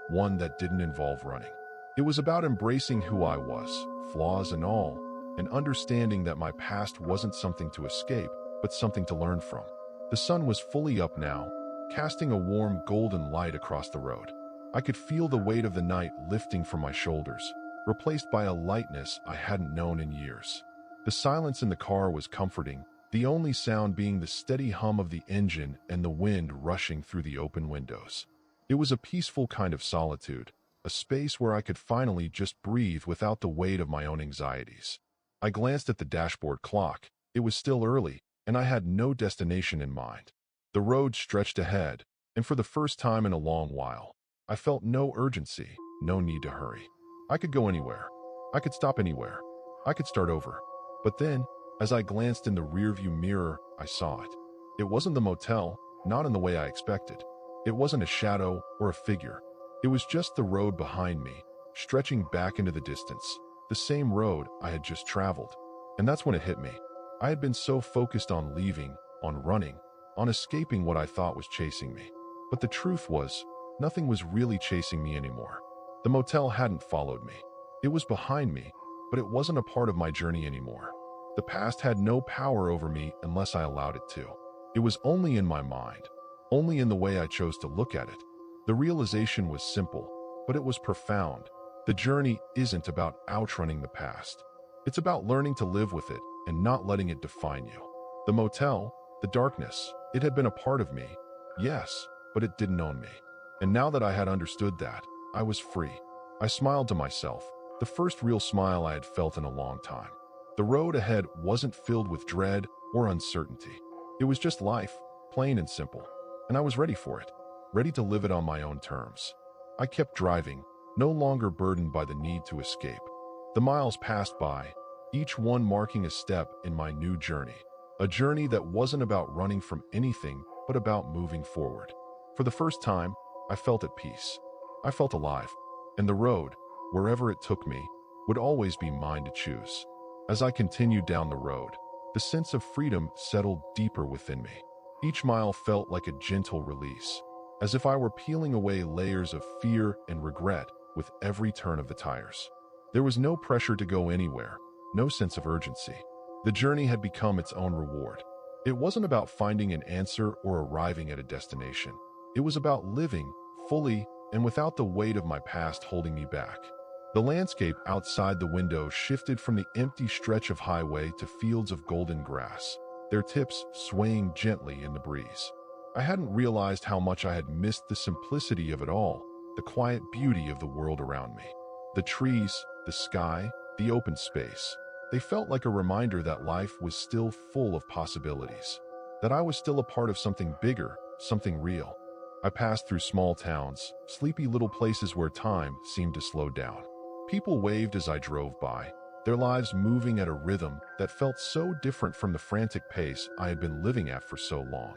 one that didn't involve running. It was about embracing who I was, flaws and all, and understanding that my past wasn't something to escape, but something to learn from. The sun was fully up now, casting a warm golden light across the road. I could feel the weight of the night lifting from my shoulders, replaced by a lightness I hadn't known in years. The silence in the car was comforting, the only sound being the steady hum of the engine and the wind rushing through the open windows. It was a peaceful kind of solitude, a space where I could finally just breathe without the weight of my own anxieties. I glanced at the dashboard clock. It was still early, and I had no destination in mind. The road stretched ahead, and for the first time in a long while, I felt no urgency, no need to hurry. I could go anywhere. I could stop anywhere. I could start over. But then, as I glanced in the rearview mirror, I saw it. It wasn't the motel, not in the way I expected. It wasn't a shadow or a figure. It was just the road behind me, stretching back into the distance, the same road I had just traveled. And that's when it hit me. I had been so focused on leaving, on running, on escaping what I thought was chasing me. But the truth was, nothing was really chasing me anymore. The motel hadn't followed me. It was behind me, but it wasn't a part of my journey anymore. The past had no power over me unless I allowed it to. It was only in my mind, only in the way I chose to look at it. The realization was simple, but it was profound. The journey isn't about outrunning the past. It's about learning to live with it and not letting it define you. The motel, the darkness, it had been a part of me, yes, but it didn't own me. And now that I had understood that, I was free. I smiled to myself, the first real smile I had felt in a long time. The road ahead wasn't filled with dread or uncertainty. It was just life, plain and simple. And I was ready for it, ready to live it on my own terms. I kept driving, no longer burdened by the need to escape. The miles passed by, each one marking a step in my new journey. A journey that wasn't about running from anything, but about moving forward. For the first time, I felt at peace. I felt alive. And the road, wherever it took me, would always be mine to choose. As I continued down the road, The sense of freedom settled deeper within me. Each mile felt like a gentle release, as if I were peeling away layers of fear and regret with every turn of the tires. There was no pressure to go anywhere, no sense of urgency. The journey had become its own reward. It wasn't about finding an answer or arriving at a destination. It was about living fully and without the weight of my past holding me back. The landscape outside the window shifted from the empty stretch of highway to fields of golden grass, their tips swaying gently in the breeze. I hadn't realized how much I had missed the simplicity of it all, the quiet beauty of the world around me. The trees, the sky, the open space. They felt like a reminder that life was still full of possibilities, that I was still a part of something bigger, something real. I passed through small towns, sleepy little places where time seemed to slow down. People waved as I drove by, their lives moving at a rhythm that felt so different from the frantic pace I had been living at for so long.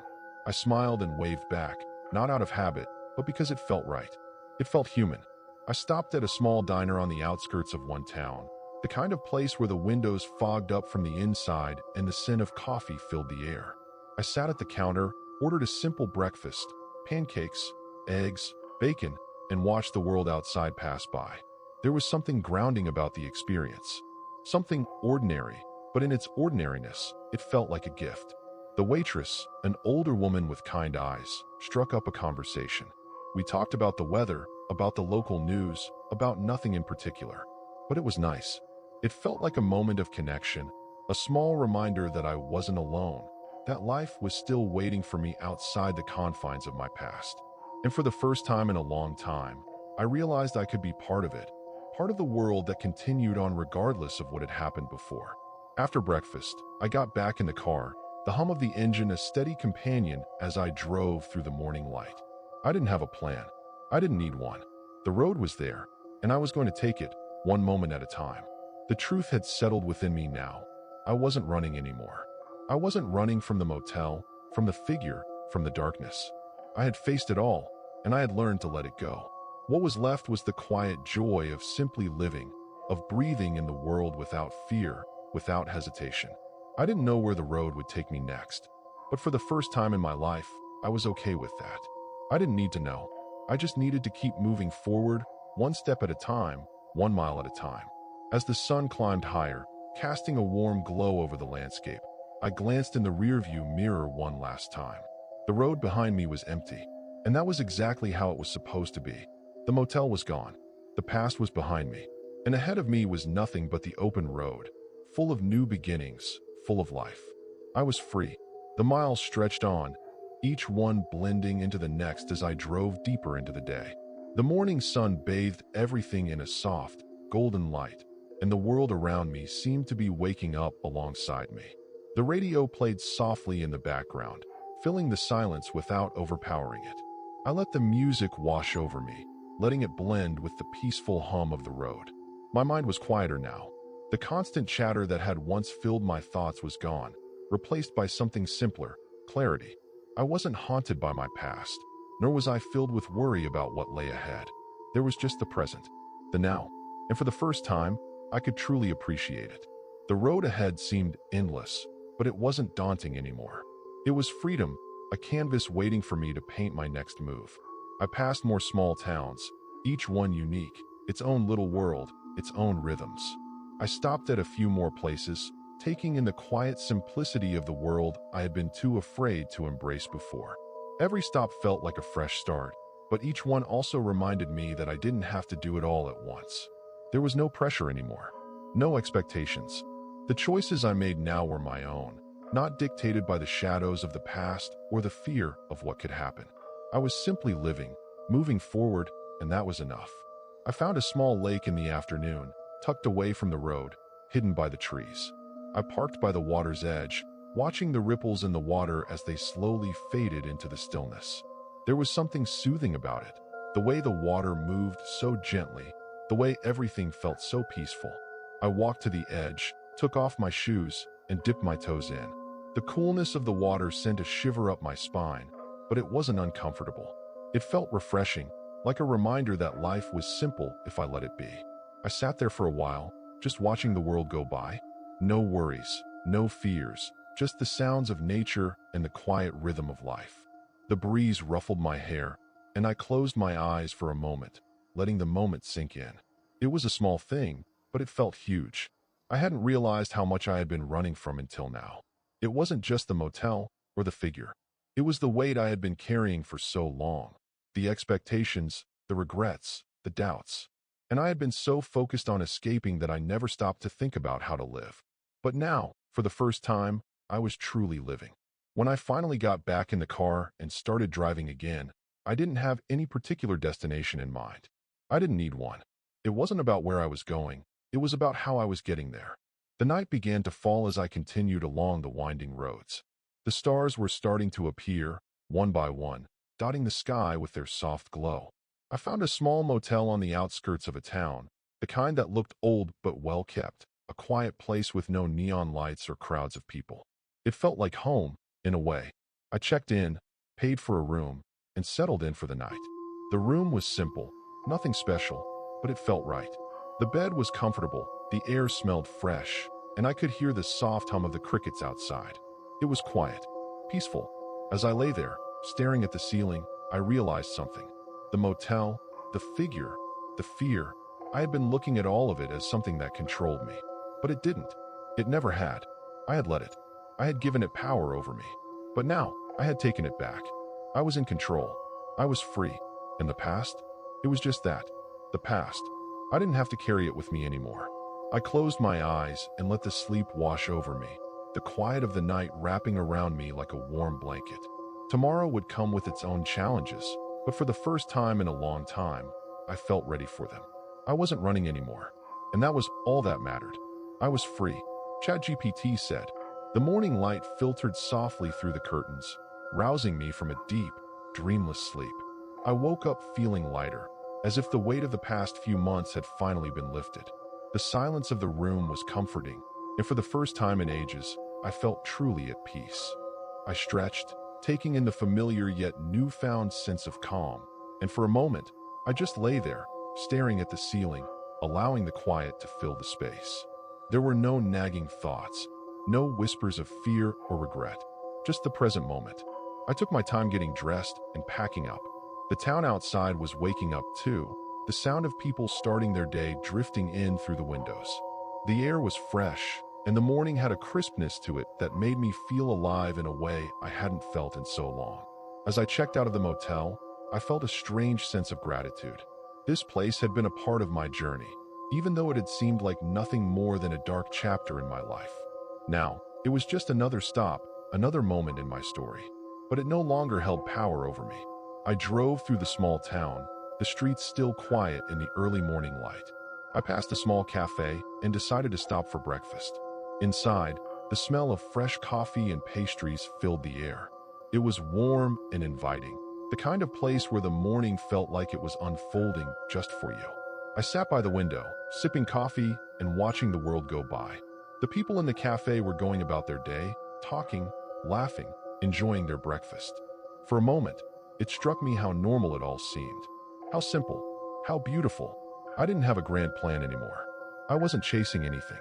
I smiled and waved back, not out of habit, but because it felt right. It felt human. I stopped at a small diner on the outskirts of one town, the kind of place where the windows fogged up from the inside and the scent of coffee filled the air. I sat at the counter, ordered a simple breakfast, pancakes, eggs, bacon, and watched the world outside pass by. There was something grounding about the experience. Something ordinary, but in its ordinariness, it felt like a gift. The waitress, an older woman with kind eyes, struck up a conversation. We talked about the weather, about the local news, about nothing in particular. But it was nice. It felt like a moment of connection, a small reminder that I wasn't alone, that life was still waiting for me outside the confines of my past. And for the first time in a long time, I realized I could be part of it, part of the world that continued on regardless of what had happened before. After breakfast, I got back in the car, the hum of the engine a steady companion as I drove through the morning light. I didn't have a plan. I didn't need one. The road was there, and I was going to take it, one moment at a time. The truth had settled within me now. I wasn't running anymore. I wasn't running from the motel, from the figure, from the darkness. I had faced it all, and I had learned to let it go. What was left was the quiet joy of simply living, of breathing in the world without fear, without hesitation. I didn't know where the road would take me next, but for the first time in my life, I was okay with that. I didn't need to know. I just needed to keep moving forward, one step at a time, 1 mile at a time. As the sun climbed higher, casting a warm glow over the landscape, I glanced in the rearview mirror one last time. The road behind me was empty, and that was exactly how it was supposed to be. The motel was gone. The past was behind me, and ahead of me was nothing but the open road, full of new beginnings, full of life. I was free. The miles stretched on, each one blending into the next as I drove deeper into the day. The morning sun bathed everything in a soft, golden light, and the world around me seemed to be waking up alongside me. The radio played softly in the background, filling the silence without overpowering it. I let the music wash over me, letting it blend with the peaceful hum of the road. My mind was quieter now. The constant chatter that had once filled my thoughts was gone, replaced by something simpler, clarity. I wasn't haunted by my past, nor was I filled with worry about what lay ahead. There was just the present, the now, and for the first time, I could truly appreciate it. The road ahead seemed endless, but it wasn't daunting anymore. It was freedom, a canvas waiting for me to paint my next move. I passed more small towns, each one unique, its own little world, its own rhythms. I stopped at a few more places, taking in the quiet simplicity of the world I had been too afraid to embrace before. Every stop felt like a fresh start, but each one also reminded me that I didn't have to do it all at once. There was no pressure anymore, no expectations. The choices I made now were my own, not dictated by the shadows of the past or the fear of what could happen. I was simply living, moving forward, and that was enough. I found a small lake in the afternoon, tucked away from the road, hidden by the trees. I parked by the water's edge, watching the ripples in the water as they slowly faded into the stillness. There was something soothing about it, the way the water moved so gently, the way everything felt so peaceful. I walked to the edge, took off my shoes, and dipped my toes in. The coolness of the water sent a shiver up my spine, but it wasn't uncomfortable. It felt refreshing, like a reminder that life was simple if I let it be. I sat there for a while, just watching the world go by. No worries, No fears, just the sounds of nature and the quiet rhythm of life. The breeze ruffled my hair, and I closed my eyes for a moment, letting the moment sink in. It was a small thing, but it felt huge. I hadn't realized how much I had been running from until now. It wasn't just the motel or the figure. It was the weight I had been carrying for so long. The expectations, the regrets, the doubts. And I had been so focused on escaping that I never stopped to think about how to live. But now, for the first time, I was truly living. When I finally got back in the car and started driving again, I didn't have any particular destination in mind. I didn't need one. It wasn't about where I was going. It was about how I was getting there. The night began to fall as I continued along the winding roads. The stars were starting to appear, one by one, dotting the sky with their soft glow. I found a small motel on the outskirts of a town, the kind that looked old but well kept, a quiet place with no neon lights or crowds of people. It felt like home, in a way. I checked in, paid for a room, and settled in for the night. The room was simple, nothing special, but it felt right. The bed was comfortable, the air smelled fresh, and I could hear the soft hum of the crickets outside. It was quiet, peaceful. As I lay there, staring at the ceiling, I realized something. The motel, the figure, the fear. I had been looking at all of it as something that controlled me. But it didn't. It never had. I had let it. I had given it power over me. But now, I had taken it back. I was in control. I was free. And the past? It was just that. The past. I didn't have to carry it with me anymore. I closed my eyes and let the sleep wash over me, the quiet of the night wrapping around me like a warm blanket. Tomorrow would come with its own challenges, but for the first time in a long time, I felt ready for them. I wasn't running anymore, and that was all that mattered. I was free. ChatGPT said. The morning light filtered softly through the curtains, rousing me from a deep, dreamless sleep. I woke up feeling lighter, as if the weight of the past few months had finally been lifted. The silence of the room was comforting, and for the first time in ages, I felt truly at peace. I stretched, taking in the familiar yet newfound sense of calm, and for a moment, I just lay there, staring at the ceiling, allowing the quiet to fill the space. There were no nagging thoughts, no whispers of fear or regret, just the present moment. I took my time getting dressed and packing up. The town outside was waking up too, the sound of people starting their day drifting in through the windows. The air was fresh, and the morning had a crispness to it that made me feel alive in a way I hadn't felt in so long. As I checked out of the motel, I felt a strange sense of gratitude. This place had been a part of my journey, even though it had seemed like nothing more than a dark chapter in my life. Now, it was just another stop, another moment in my story, but it no longer held power over me. I drove through the small town, the streets still quiet in the early morning light. I passed a small cafe and decided to stop for breakfast. Inside, the smell of fresh coffee and pastries filled the air. It was warm and inviting, the kind of place where the morning felt like it was unfolding just for you. I sat by the window, sipping coffee and watching the world go by. The people in the cafe were going about their day, talking, laughing, enjoying their breakfast. For a moment, it struck me how normal it all seemed. How simple, how beautiful. I didn't have a grand plan anymore. I wasn't chasing anything.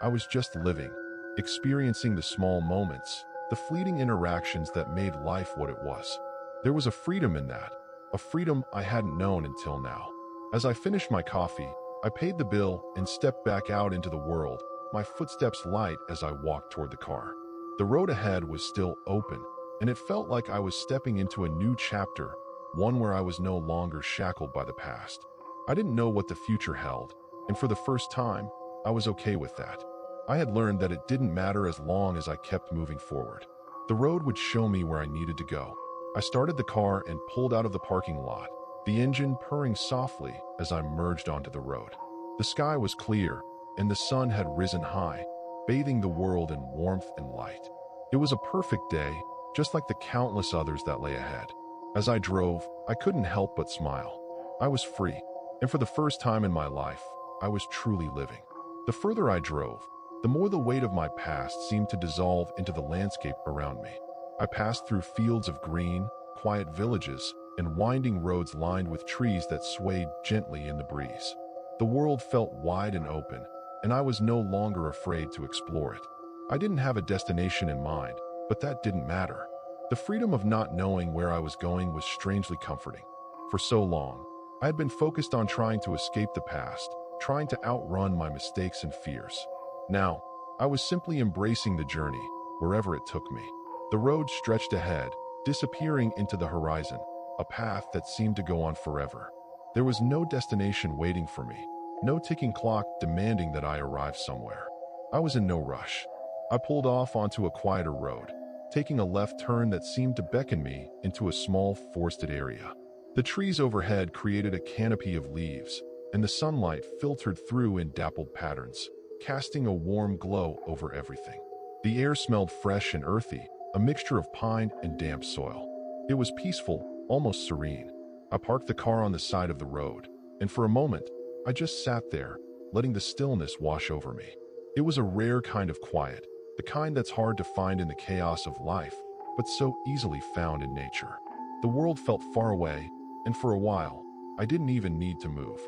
I was just living, experiencing the small moments, the fleeting interactions that made life what it was. There was a freedom in that, a freedom I hadn't known until now. As I finished my coffee, I paid the bill and stepped back out into the world, my footsteps light as I walked toward the car. The road ahead was still open, and it felt like I was stepping into a new chapter, one where I was no longer shackled by the past. I didn't know what the future held, and for the first time, I was okay with that. I had learned that it didn't matter as long as I kept moving forward. The road would show me where I needed to go. I started the car and pulled out of the parking lot, the engine purring softly as I merged onto the road. The sky was clear, and the sun had risen high, bathing the world in warmth and light. It was a perfect day, just like the countless others that lay ahead. As I drove, I couldn't help but smile. I was free, and for the first time in my life, I was truly living. The further I drove, the more the weight of my past seemed to dissolve into the landscape around me. I passed through fields of green, quiet villages, and winding roads lined with trees that swayed gently in the breeze. The world felt wide and open, and I was no longer afraid to explore it. I didn't have a destination in mind, but that didn't matter. The freedom of not knowing where I was going was strangely comforting. For so long, I had been focused on trying to escape the past, trying to outrun my mistakes and fears. Now, I was simply embracing the journey, wherever it took me. The road stretched ahead, disappearing into the horizon, a path that seemed to go on forever. There was no destination waiting for me, no ticking clock demanding that I arrive somewhere. I was in no rush. I pulled off onto a quieter road, taking a left turn that seemed to beckon me into a small forested area. The trees overhead created a canopy of leaves, and the sunlight filtered through in dappled patterns, casting a warm glow over everything. The air smelled fresh and earthy, a mixture of pine and damp soil. It was peaceful, almost serene. I parked the car on the side of the road, and for a moment, I just sat there, letting the stillness wash over me. It was a rare kind of quiet, the kind that's hard to find in the chaos of life, but so easily found in nature. The world felt far away, and for a while, I didn't even need to move.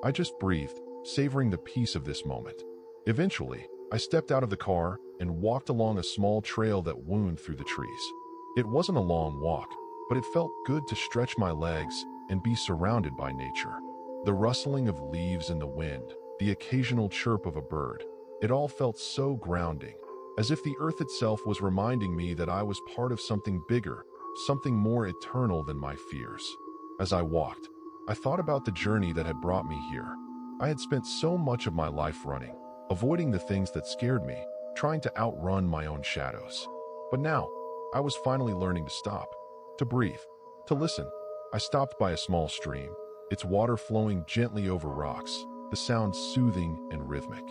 I just breathed, savoring the peace of this moment. Eventually, I stepped out of the car and walked along a small trail that wound through the trees. It wasn't a long walk, but it felt good to stretch my legs and be surrounded by nature. The rustling of leaves in the wind, the occasional chirp of a bird, it all felt so grounding, as if the earth itself was reminding me that I was part of something bigger, something more eternal than my fears. As I walked, I thought about the journey that had brought me here. I had spent so much of my life running, avoiding the things that scared me, trying to outrun my own shadows. But now, I was finally learning to stop, to breathe, to listen. I stopped by a small stream, its water flowing gently over rocks, the sound soothing and rhythmic.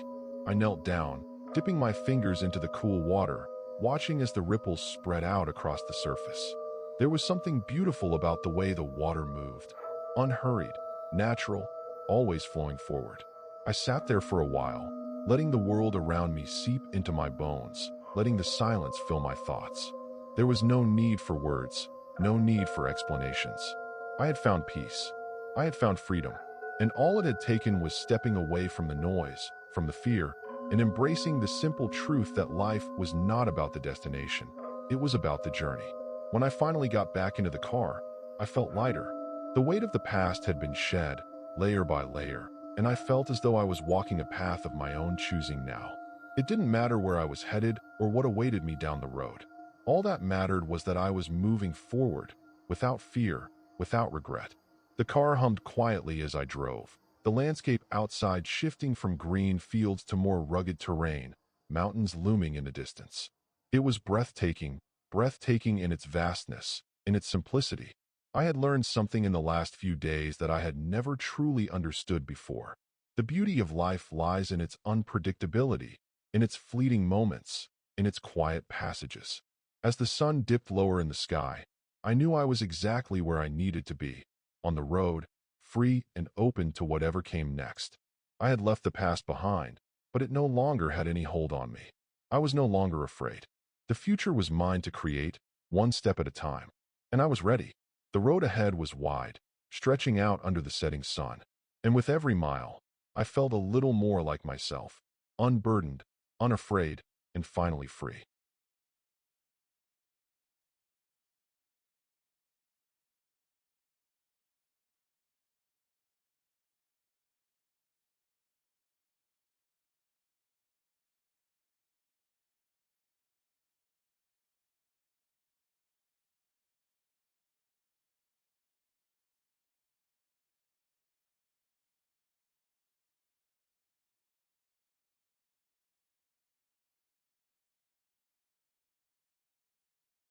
I knelt down, dipping my fingers into the cool water, watching as the ripples spread out across the surface. There was something beautiful about the way the water moved, unhurried, natural, always flowing forward. I sat there for a while, letting the world around me seep into my bones, letting the silence fill my thoughts. There was no need for words, no need for explanations. I had found peace. I had found freedom, and all it had taken was stepping away from the noise, from the fear, and embracing the simple truth that life was not about the destination. It was about the journey. When I finally got back into the car, I felt lighter. The weight of the past had been shed, layer by layer, and I felt as though I was walking a path of my own choosing now. It didn't matter where I was headed or what awaited me down the road. All that mattered was that I was moving forward, without fear, without regret. The car hummed quietly as I drove, the landscape outside shifting from green fields to more rugged terrain, mountains looming in the distance. It was breathtaking, breathtaking in its vastness, in its simplicity. I had learned something in the last few days that I had never truly understood before. The beauty of life lies in its unpredictability, in its fleeting moments, in its quiet passages. As the sun dipped lower in the sky, I knew I was exactly where I needed to be, on the road, free and open to whatever came next. I had left the past behind, but it no longer had any hold on me. I was no longer afraid. The future was mine to create, one step at a time. And I was ready. The road ahead was wide, stretching out under the setting sun. And with every mile, I felt a little more like myself, unburdened, unafraid, and finally free.